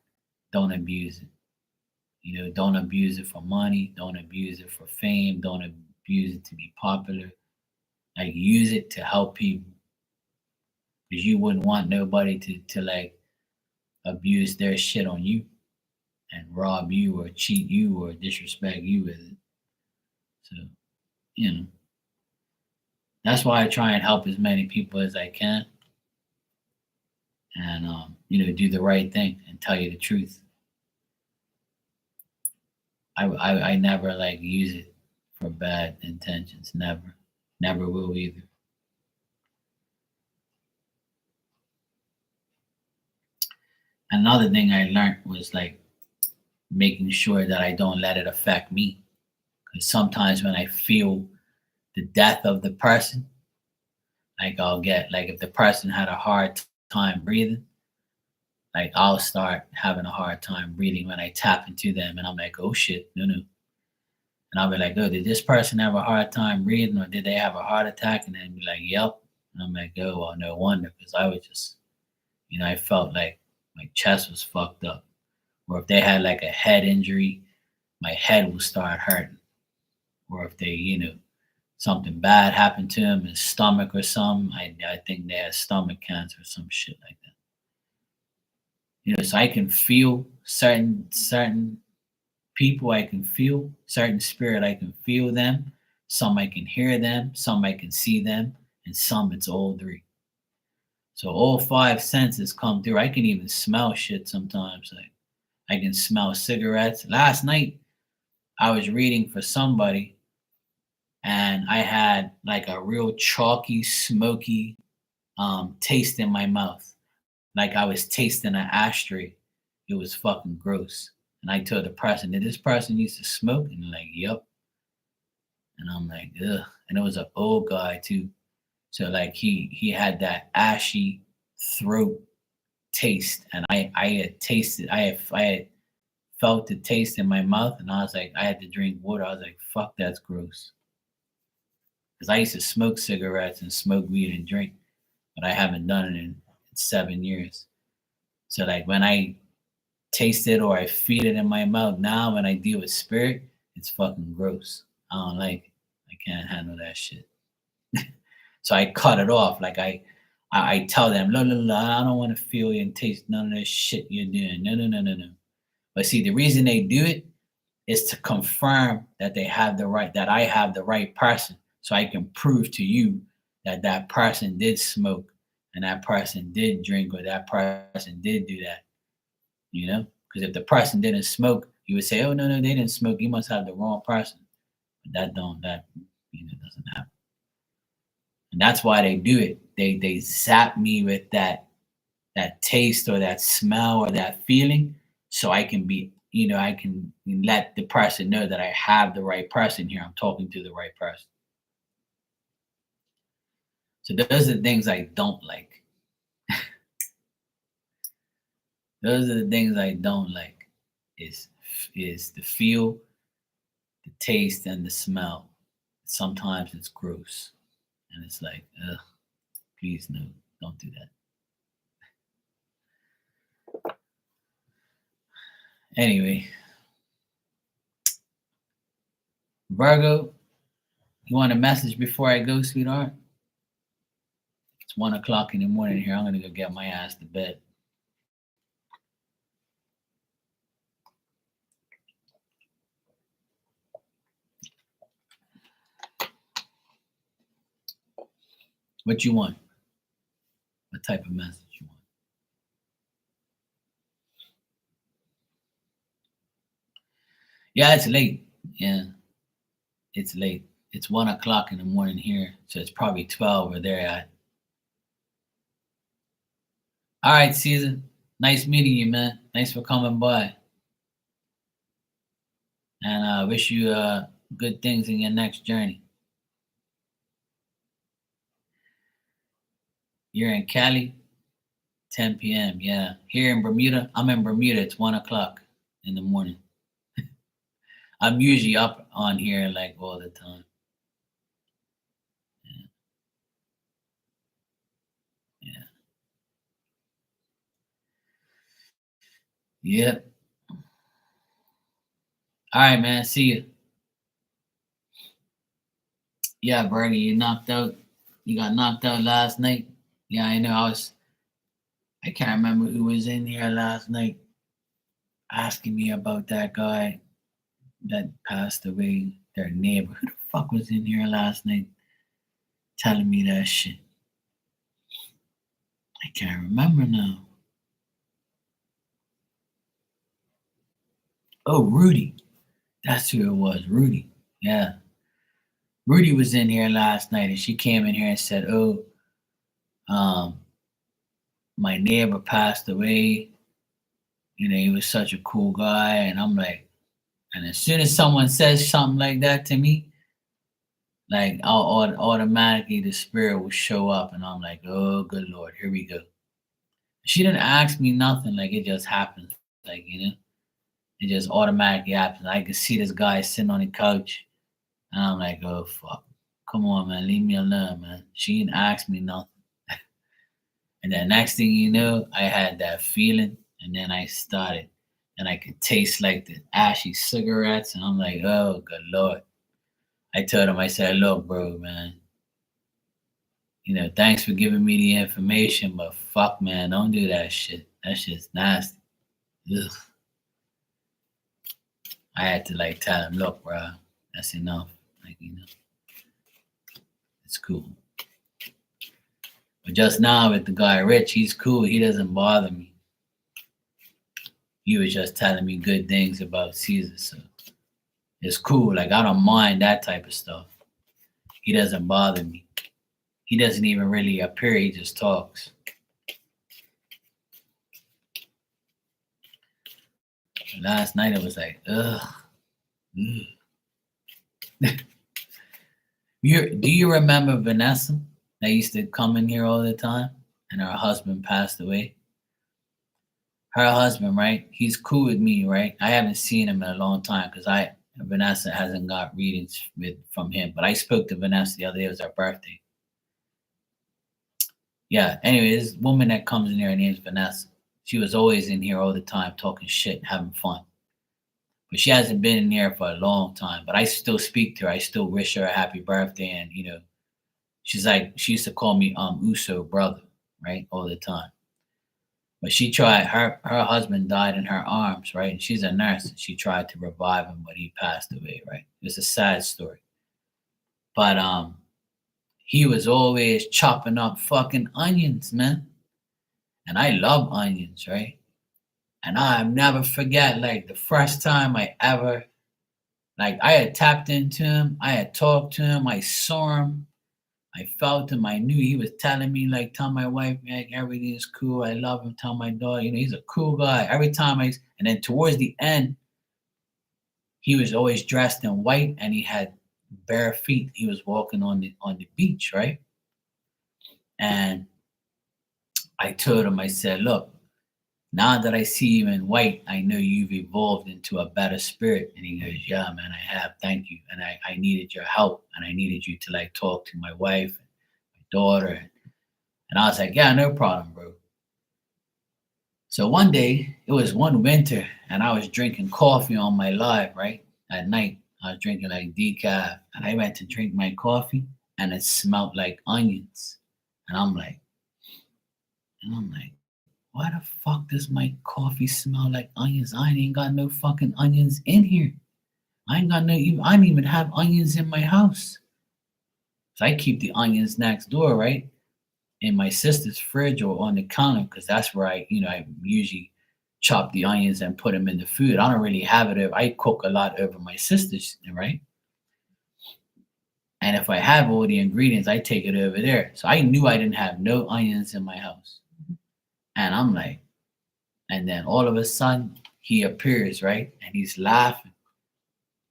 don't abuse it. Don't abuse it for money, don't abuse it for fame, don't abuse it to be popular. Like use it to help people. Because you wouldn't want nobody to like abuse their shit on you and rob you or cheat you or disrespect you with it. So, you know, that's why I try and help as many people as I can, and do the right thing and tell you the truth. I never like use it for bad intentions. Never. Never will either. Another thing I learned was like making sure that I don't let it affect me. Because sometimes when I feel the death of the person, like I'll get like if the person had a hard time breathing, like I'll start having a hard time breathing when I tap into them, and I'm like, oh shit, no, no. And I'll be like, oh, did this person have a hard time breathing, or did they have a heart attack? And then be like, yep. And I'm like, oh, well, no wonder, because I was just, I felt like my chest was fucked up. Or if they had like a head injury, my head will start hurting. or if they, something bad happened to them, his stomach or something. I think they had stomach cancer or some shit like that. So I can feel certain people. I can feel certain spirit. I can feel them. Some I can hear them. Some I can see them, and some it's all three. So all five senses come through. I can even smell shit sometimes. Like I can smell cigarettes. Last night I was reading for somebody, and I had like a real chalky, smoky taste in my mouth. Like I was tasting an ashtray. It was fucking gross. And I told the person, did this person used to smoke? And they're like, yep. And I'm like, ugh. And it was an old guy too. So like he had that ashy throat taste. And I had tasted, I had felt the taste in my mouth, and I was like, I had to drink water. I was like, fuck, that's gross. Because I used to smoke cigarettes and smoke weed and drink, but I haven't done it in 7 years. So like when I taste it or I feel it in my mouth now, when I deal with spirit, it's fucking gross. I don't like it. I can't handle that shit. So I cut it off. Like I tell them, no, no, no, I don't want to feel and taste none of that shit you're doing. No, no, no, no, no. But see, the reason they do it is to confirm that they have the right, that I have the right person. So I can prove to you that that person did smoke and that person did drink or that person did do that. Because if the person didn't smoke, you would say, oh, no, no, they didn't smoke. You must have the wrong person. But that doesn't happen. And that's why they do it. They zap me with that taste or that smell or that feeling, so I can I can let the person know that I have the right person here. I'm talking to the right person. So those are the things I don't like. Those are the things I don't like. Is the feel, the taste, and the smell. Sometimes it's gross, and it's like, ugh, please no, don't do that. Anyway, Virgo, you want a message before I go, sweetheart? It's 1 o'clock in the morning here. I'm gonna go get my ass to bed. What you want? What type of message you want? Yeah, it's late. Yeah, it's late. It's 1 o'clock in the morning here, so it's probably 12 where they're at. All right, Caesar. Nice meeting you, man. Thanks for coming by. And I wish you good things in your next journey. You're in Cali, 10 p.m. Yeah. Here in Bermuda, I'm in Bermuda. It's 1 o'clock in the morning. I'm usually up on here like all the time. Yeah. Yeah. Yep. All right, man. See you. Yeah, Bernie, you knocked out. You got knocked out last night. Yeah, I know. I can't remember who was in here last night asking me about that guy that passed away, their neighbor. Who the fuck was in here last night telling me that shit? I can't remember now. Oh, Rudy. That's who it was. Rudy. Yeah. Rudy was in here last night and she came in here and said, oh, um, my neighbor passed away. He was such a cool guy. And I'm like, and as soon as someone says something like that to me, like I'll automatically the spirit will show up and I'm like, oh, good Lord, here we go. She didn't ask me nothing. Like it just happens. Like, it just automatically happens. I could see this guy sitting on the couch and I'm like, oh, fuck. Come on, man. Leave me alone, man. She didn't ask me nothing. And then next thing you know, I had that feeling and then I started and I could taste like the ashy cigarettes and I'm like, oh, good Lord. I told him, I said, look, bro, man, thanks for giving me the information, but fuck, man, don't do that shit. That shit's nasty. Ugh. I had to like tell him, look, bro, that's enough. Like, it's cool. But just now with the guy Rich, he's cool. He doesn't bother me. He was just telling me good things about Caesar, so it's cool. Like, I don't mind that type of stuff. He doesn't bother me. He doesn't even really appear. He just talks. Last night it was like, ugh. Do you remember Vanessa that used to come in here all the time and her husband passed away? Her husband, right? He's cool with me, right? I haven't seen him in a long time because Vanessa hasn't got readings from him. But I spoke to Vanessa the other day. It was her birthday. Yeah, anyway, this woman that comes in here, her name's Vanessa. She was always in here all the time talking shit, having fun. But she hasn't been in here for a long time. But I still speak to her. I still wish her a happy birthday. And, she's like, she used to call me Uso brother, right? All the time. But she tried, her husband died in her arms, right? And she's a nurse. And she tried to revive him, but he passed away, right? It's a sad story. But he was always chopping up fucking onions, man. And I love onions, right? And I never forget, like, the first time I ever, like, I had tapped into him. I had talked to him. I saw him. I felt him. I knew he was telling me, like, tell my wife, like, everything is cool. I love him. Tell my daughter, he's a cool guy. Every time and then towards the end, he was always dressed in white and he had bare feet. He was walking on the beach, right? And I told him, I said, look, now that I see you in white, I know you've evolved into a better spirit. And he goes, yeah, man, I have. Thank you. And I needed your help. And I needed you to like talk to my wife and my daughter. And I was like, yeah, no problem, bro. So one day, it was one winter, and I was drinking coffee on my live, right? At night, I was drinking like decaf. And I went to drink my coffee, and it smelled like onions. And I'm like, why the fuck does my coffee smell like onions? I ain't got no fucking onions in here. I don't even have onions in my house. So I keep the onions next door, right? In my sister's fridge or on the counter, because that's where I usually chop the onions and put them in the food. I don't really have it. I cook a lot over my sister's, right? And if I have all the ingredients, I take it over there. So I knew I didn't have no onions in my house. And I'm like, and then all of a sudden he appears, right? And he's laughing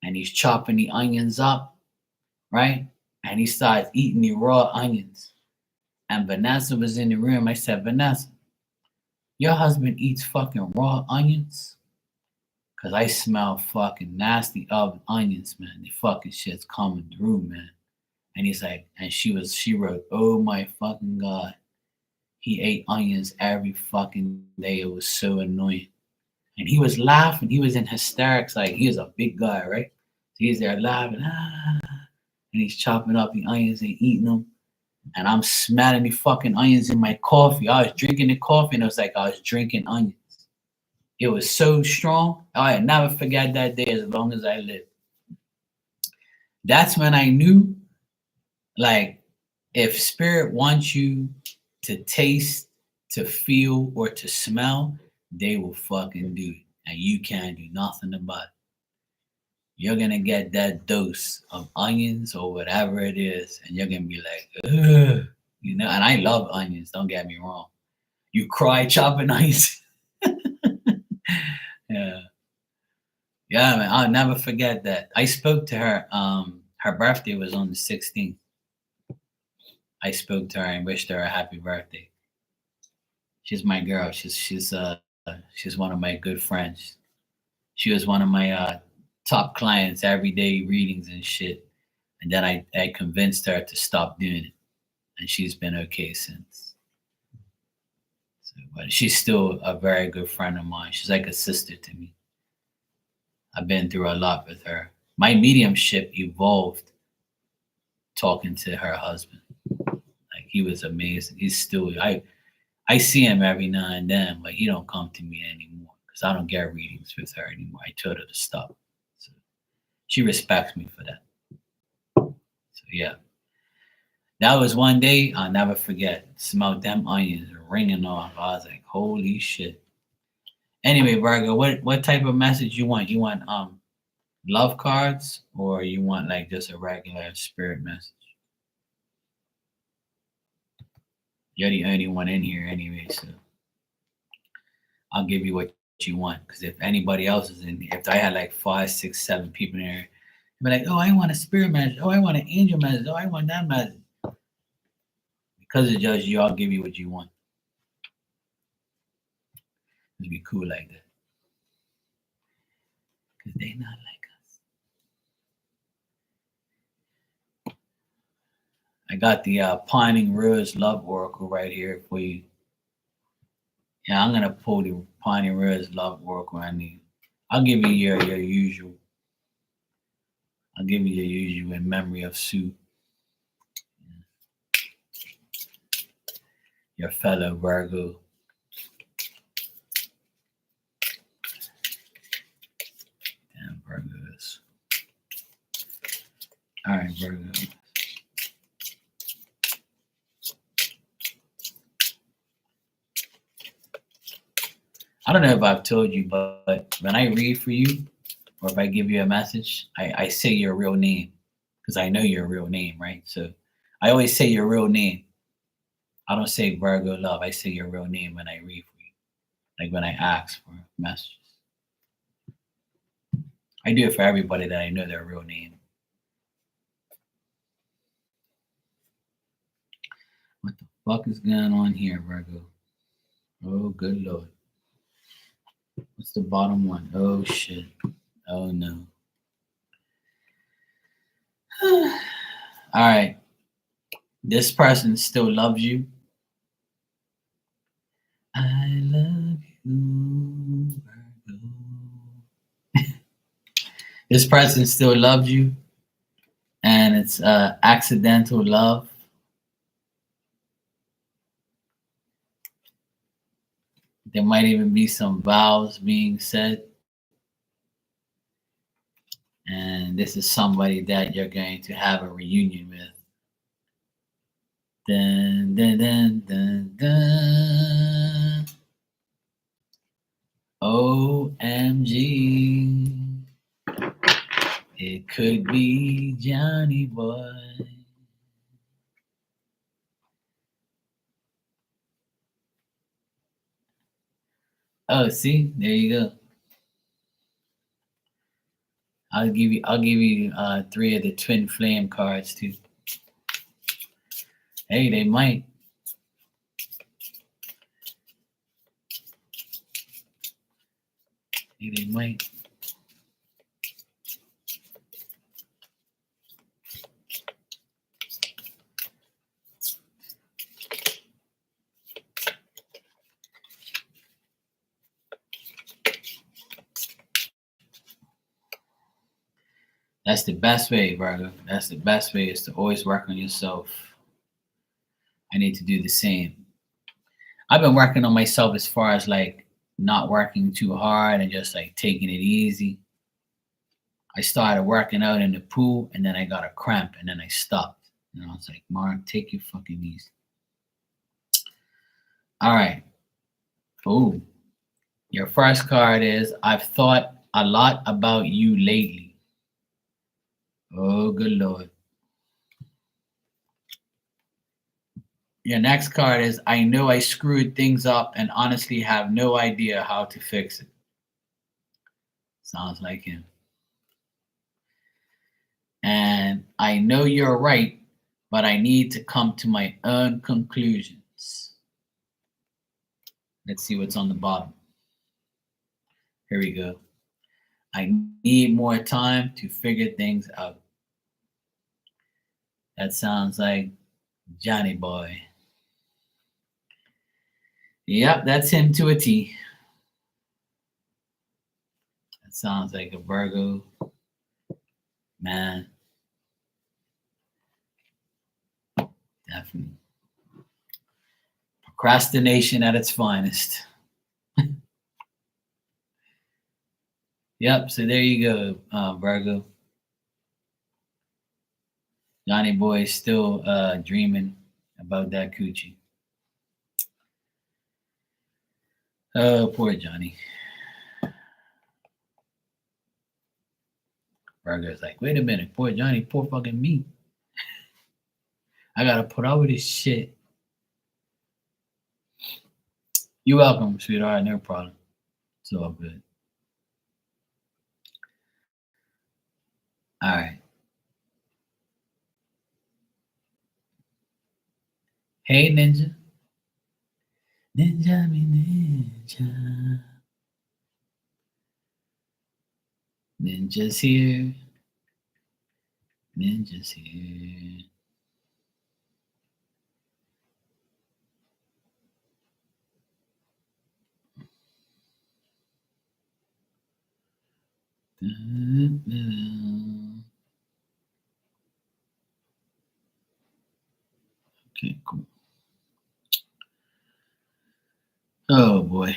and he's chopping the onions up, right? And he starts eating the raw onions. And Vanessa was in the room. I said, Vanessa, your husband eats fucking raw onions? Because I smell fucking nasty oven onions, man. The fucking shit's coming through, man. And he's like, and she wrote, oh my fucking God. He ate onions every fucking day. It was so annoying. And he was laughing. He was in hysterics. Like, he was a big guy, right? So he's there laughing. And he's chopping up the onions and eating them. And I'm smelling the fucking onions in my coffee. I was drinking the coffee and it was like I was drinking onions. It was so strong. I never forget that day as long as I live. That's when I knew, like, if spirit wants you to taste, to feel, or to smell, they will fucking do it. And you can't do nothing about it. You're going to get that dose of onions or whatever it is, and you're going to be like, ugh. And I love onions, don't get me wrong. You cry chopping onions. Yeah. Yeah, man, I'll never forget that. I spoke to her. Her birthday was on the 16th. I spoke to her and wished her a happy birthday. She's my girl. She's one of my good friends. She was one of my top clients, everyday readings and shit. And then I convinced her to stop doing it, and she's been okay since. So, but she's still a very good friend of mine. She's like a sister to me. I've been through a lot with her. My mediumship evolved talking to her husband. Like he was amazing. He's still I see him every now and then, but he don't come to me anymore because I don't get readings with her anymore. I told her to stop. So she respects me for that. So yeah, that was one day I'll never forget. Smelled them onions ringing off. I was like, holy shit. Anyway, Virgo, what type of message you want? You want love cards or you want like just a regular spirit message? You're the only one in here anyway, so I'll give you what you want. Because if anybody else is in here, if I had like 5, 6, 7 people in here, I'd be like, oh, I want a spirit message. Oh, I want an angel message. Oh, I want that message. Because it's just you, I'll give you what you want. It'd be cool like that. Because they not like us. I got the Pining Rose Love Oracle right here for you. Yeah, I'm gonna pull the Pining Rose Love Oracle I need. I'll give you your usual. I'll give you your usual in memory of Sue, your fellow Virgo. Damn Virgos. All right, Virgo. I don't know if I've told you, but when I read for you, or if I give you a message, I say your real name because I know your real name, right? So I always say your real name. I don't say Virgo love. I say your real name when I read for you, like when I ask for messages. I do it for everybody that I know their real name. What the fuck is going on here, Virgo? Oh, good lord. What's the bottom one? Oh, shit. Oh, no. All right. This person still loves you. I love you, Virgo. This person still loves you, and it's accidental love. There might even be some vows being said. And this is somebody that you're going to have a reunion with. Dun, dun, dun, dun, dun. OMG. It could be Johnny Boy. Oh, see, there you go. I'll give you 3 of the twin flame cards too. Hey, they might. Hey, they might. That's the best way, Virgo. That's the best way is to always work on yourself. I need to do the same. I've been working on myself as far as like not working too hard and just like taking it easy. I started working out in the pool and then I got a cramp and then I stopped. And I was like, Mark, take your fucking easy. All right. Oh, your first card is I've thought a lot about you lately. Oh, good Lord. Your next card is I know I screwed things up and honestly have no idea how to fix it. Sounds like him. And I know you're right, but I need to come to my own conclusions. Let's see what's on the bottom. Here we go. I need more time to figure things out. That sounds like Johnny Boy. Yep, that's him to a T. That sounds like a Virgo man. Definitely. Procrastination at its finest. Yep, so there you go, Virgo. Johnny Boy is still dreaming about that coochie. Oh, poor Johnny. Virgo's like, wait a minute, poor Johnny, poor fucking me. I gotta put up with this shit. You're welcome, sweetheart, no problem. It's all good. All right. Hey, Ninja. Ninja me ninja. Ninja's here. Ninja's here. Okay, cool. Oh boy.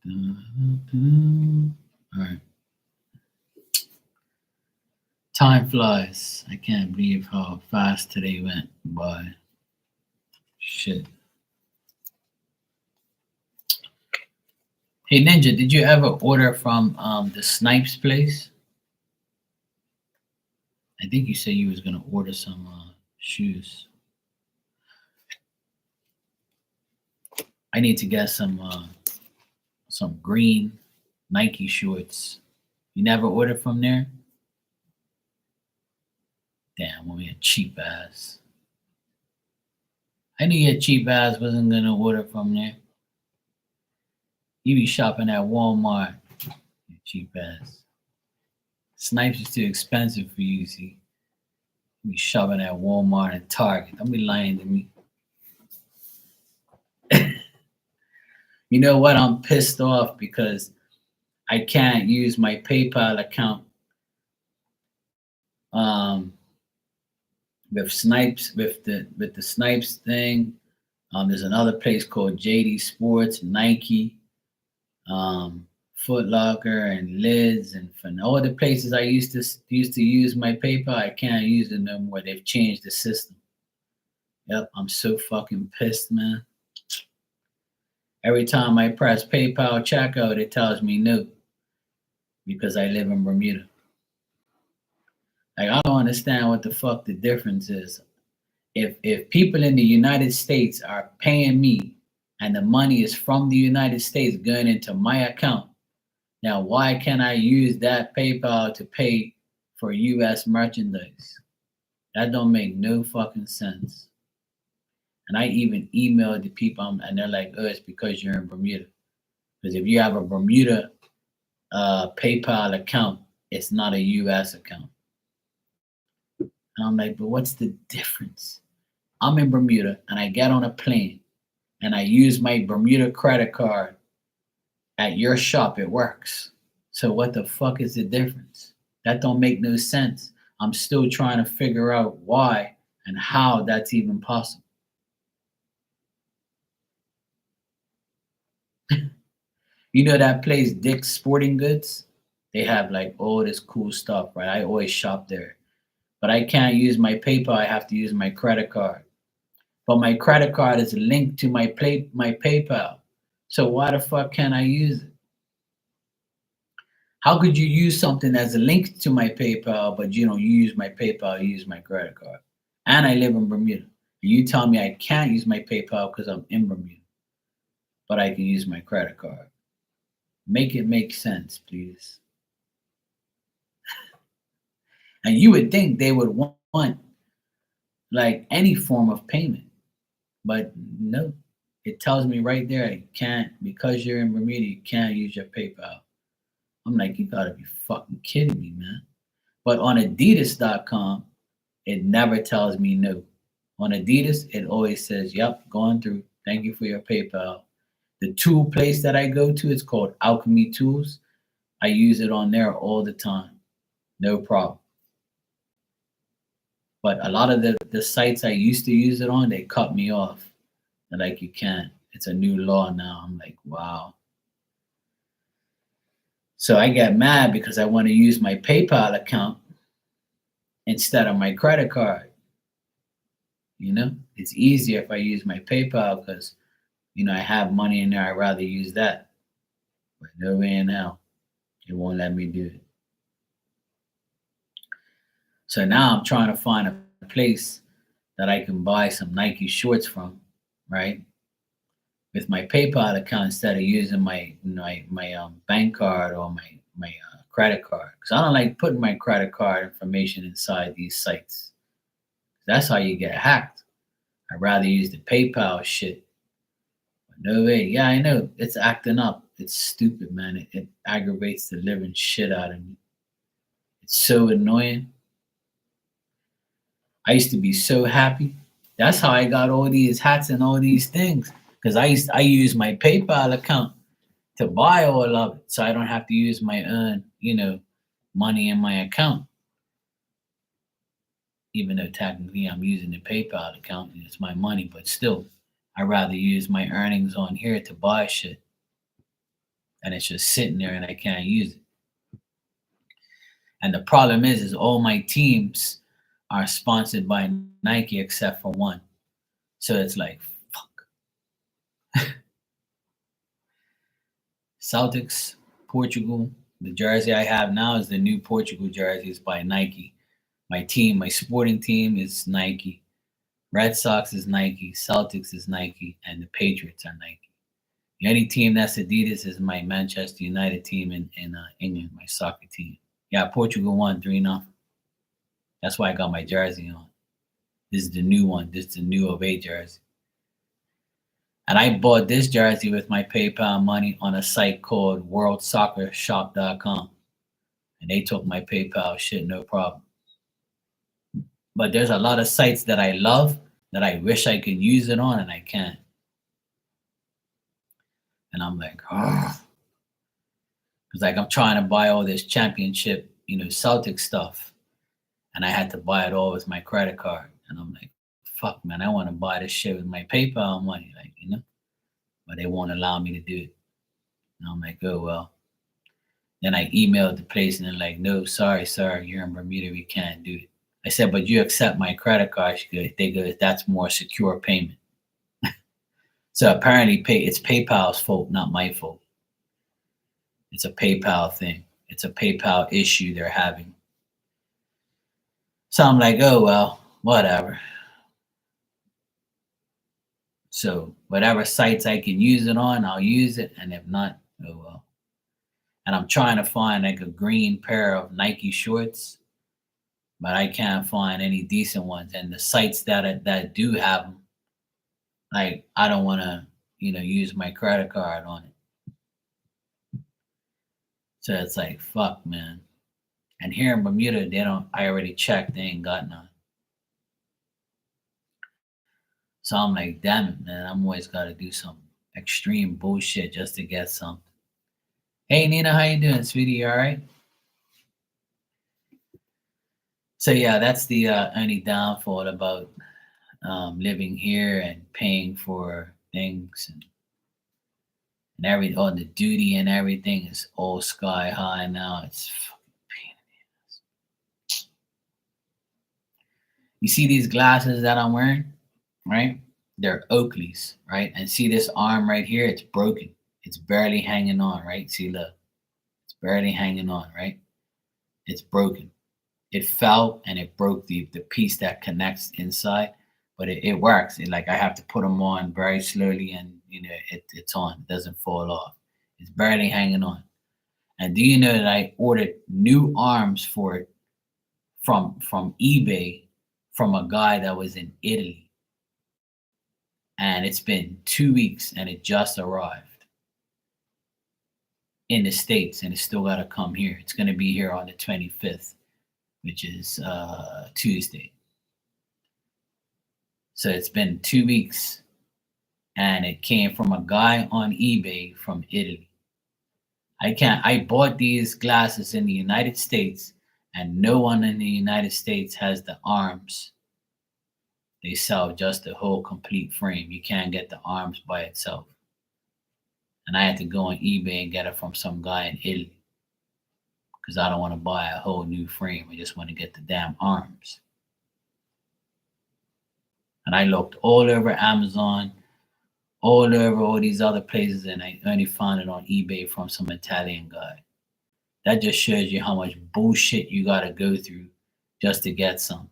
All right. Time flies. I can't believe how fast today went by. Shit. Hey Ninja, did you ever order from the Snipes place? I think you said you was gonna order some shoes. I need to get some green Nike shorts. You never ordered from there? Damn, when we a cheap ass. I knew your cheap ass wasn't gonna order from there. You be shopping at Walmart, you cheap ass. Snipes is too expensive for you, see. You be shopping at Walmart and Target. Don't be lying to me. You know what? I'm pissed off because I can't use my PayPal account um, with Snipes with the Snipes thing. There's another place called JD Sports, Nike, Foot Locker, and Lids, and from all the places I used to use my PayPal, I can't use it no more. They've changed the system. Yep, I'm so fucking pissed, man. Every time I press PayPal checkout, it tells me no because I live in Bermuda. Like I don't understand what the fuck the difference is. If people in the United States are paying me and the money is from the United States going into my account, now why can't I use that PayPal to pay for US merchandise? That don't make no fucking sense. And I even emailed the people and they're like, oh, it's because you're in Bermuda. Because if you have a Bermuda PayPal account, it's not a US account. And I'm like, but what's the difference? I'm in Bermuda and I get on a plane and I use my Bermuda credit card at your shop, it works. So what the fuck is the difference? That don't make no sense. I'm still trying to figure out why and how that's even possible. You know that place, Dick's Sporting Goods? They have like all this cool stuff, right? I always shop there. But I can't use my PayPal, I have to use my credit card. But my credit card is linked to my PayPal. So why the fuck can't I use it? How could you use something that's linked to my PayPal, but you don't use my PayPal, you use my credit card? And I live in Bermuda. And you tell me I can't use my PayPal because I'm in Bermuda, but I can use my credit card. Make it make sense, please. And you would think they would want like any form of payment, but no. It tells me right there, I can't, because you're in Bermuda, you can't use your PayPal. I'm like, you gotta be fucking kidding me, man. But on Adidas.com, it never tells me no. On Adidas, it always says, yep, going through. Thank you for your PayPal. The tool place that I go to, it's called Alchemy Tools. I use it on there all the time. No problem. But a lot of the sites I used to use it on, they cut me off. They're like, you can't. It's a new law now. I'm like, wow. So I get mad because I want to use my PayPal account instead of my credit card. You know, it's easier if I use my PayPal because, I have money in there. I'd rather use that. But no way in hell. It won't let me do it. So now I'm trying to find a place that I can buy some Nike shorts from, right? With my PayPal account instead of using my bank card or my credit card. Because I don't like putting my credit card information inside these sites. That's how you get hacked. I'd rather use the PayPal shit. But no way. Yeah, I know. It's acting up. It's stupid, man. It aggravates the living shit out of me. It's so annoying. I used to be so happy. That's how I got all these hats and all these things. Because I use my PayPal account to buy all of it. So I don't have to use my own, money in my account. Even though technically I'm using the PayPal account and it's my money, but still, I'd rather use my earnings on here to buy shit. And it's just sitting there and I can't use it. And the problem is all my teams are sponsored by Nike except for one. So it's like, fuck. Celtics, Portugal. The jersey I have now is the new Portugal jersey. It's by Nike. My team, my sporting team is Nike. Red Sox is Nike. Celtics is Nike. And the Patriots are Nike. The only team that's Adidas is my Manchester United team in England, my soccer team. Yeah, Portugal won 3-0. That's why I got my jersey on. This is the new one. This is the new away jersey. And I bought this jersey with my PayPal money on a site called worldsoccershop.com. And they took my PayPal shit, no problem. But there's a lot of sites that I love that I wish I could use it on and I can't. And I'm like, oh. Because like I'm trying to buy all this championship, Celtic stuff. And I had to buy it all with my credit card. And I'm like, fuck, man, I want to buy this shit with my PayPal money, but they won't allow me to do it. And I'm like, oh, well. Then I emailed the place and they're like, no, sorry, you're in Bermuda, we can't do it. I said, but you accept my credit card? They go, that's more secure payment. So apparently it's PayPal's fault, not my fault. It's a PayPal thing. It's a PayPal issue they're having. So I'm like, oh, well, whatever. So whatever sites I can use it on, I'll use it. And if not, oh, well. And I'm trying to find like a green pair of Nike shorts, but I can't find any decent ones. And the sites that do have them, like I don't want to, use my credit card on it. So it's like, fuck, man. And here in Bermuda, I already checked, they ain't got none. So I'm like, damn it, man, I'm always got to do some extreme bullshit just to get something. Hey, Nina, how you doing, sweetie? You all right? So yeah, that's the only downfall about living here and paying for things and everything. Oh, the duty and everything is all sky high now. It's fucking pain in the ass. You see these glasses that I'm wearing, right? They're Oakleys, right? And see this arm right here? It's broken. It's barely hanging on, right? See, look, it's barely hanging on, right? It's broken. It fell and it broke the piece that connects inside, but it works. I have to put them on very slowly and it's on. It doesn't fall off. It's barely hanging on. And do you know that I ordered new arms for it from eBay from a guy that was in Italy? And it's been 2 weeks and it just arrived in the States and it's still got to come here. It's going to be here on the 25th, which is Tuesday. So it's been 2 weeks and it came from a guy on eBay from Italy. I bought these glasses in the United States, and no one in the United States has the arms. They sell just the whole complete frame. You can't get the arms by itself. And I had to go on eBay and get it from some guy in Italy because I don't want to buy a whole new frame. I just want to get the damn arms. And I looked all over Amazon, all over all these other places, and I only found it on eBay from some Italian guy. That just shows you how much bullshit you got to go through just to get some.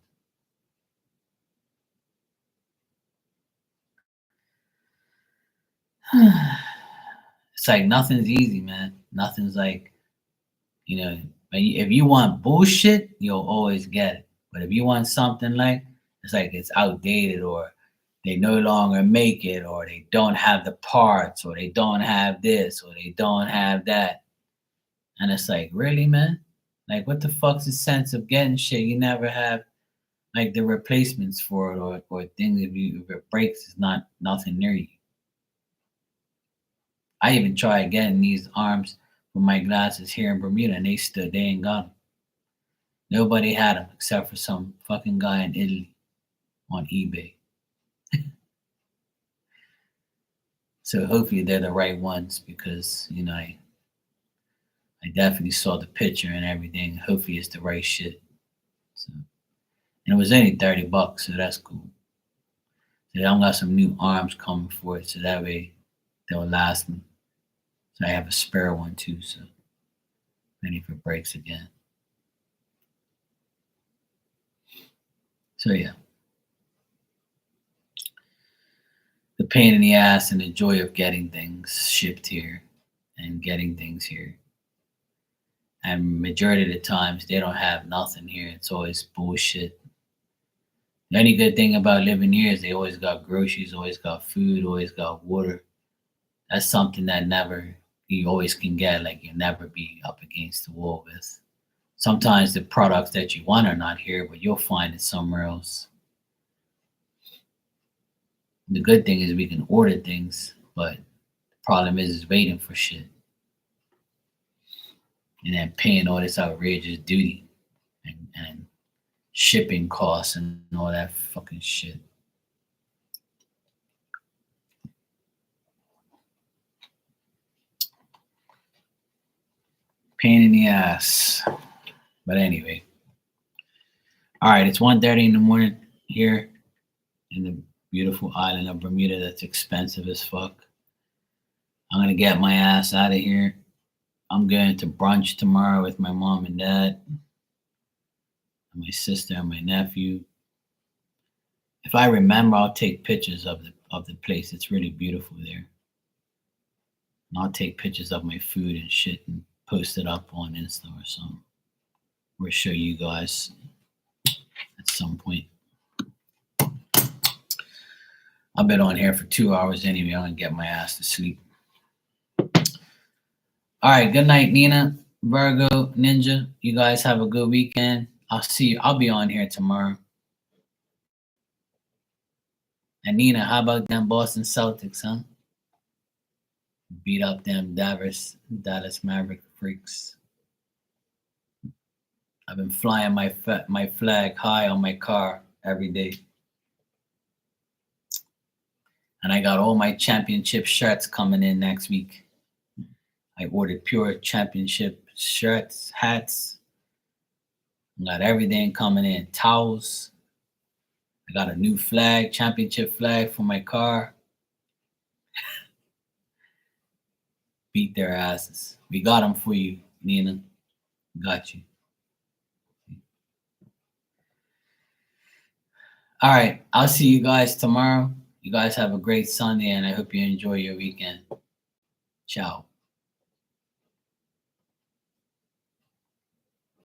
It's like nothing's easy, man. Nothing's like, if you want bullshit, you'll always get it. But if you want something like, it's like it's outdated, or they no longer make it, or they don't have the parts, or they don't have this, or they don't have that. And it's like, really, man? Like, what the fuck's the sense of getting shit you never have, like, the replacements for it, or things if it breaks, it's nothing near you. I even tried getting these arms for my glasses here in Bermuda, and they ain't got them. Nobody had them except for some fucking guy in Italy on eBay. So hopefully they're the right ones, because I definitely saw the picture and everything. Hopefully it's the right shit. So, and it was only $30, so that's cool. So I got some new arms coming for it, so that way they'll last me. So I have a spare one too, so maybe if it breaks again. So yeah. The pain in the ass and the joy of getting things shipped here and getting things here. And majority of the times they don't have nothing here. It's always bullshit. The only good thing about living here is they always got groceries, always got food, always got water. That's something that you always can get, like you'll never be up against the wall with. Sometimes the products that you want are not here, but you'll find it somewhere else. The good thing is we can order things, but the problem is waiting for shit. And then paying all this outrageous duty and shipping costs and all that fucking shit. Pain in the ass. But anyway. All right, it's 1:30 in the morning here in the beautiful island of Bermuda that's expensive as fuck. I'm gonna get my ass out of here. I'm going to brunch tomorrow with my mom and dad, and my sister and my nephew. If I remember, I'll take pictures of the place. It's really beautiful there. And I'll take pictures of my food and shit and post it up on Insta or something. Or show you guys at some point. I've been on here for 2 hours anyway. I'm gonna get my ass to sleep. All right, good night, Nina, Virgo, Ninja. You guys have a good weekend. I'll see you. I'll be on here tomorrow. And Nina, how about them Boston Celtics, huh? Beat up them Dallas Maverick freaks. I've been flying my flag high on my car every day. And I got all my championship shirts coming in next week. I ordered pure championship shirts, hats. I got everything coming in. Towels. I got a new flag, championship flag for my car. Beat their asses. We got them for you, Nina. Got you. All right. I'll see you guys tomorrow. You guys have a great Sunday, and I hope you enjoy your weekend. Ciao.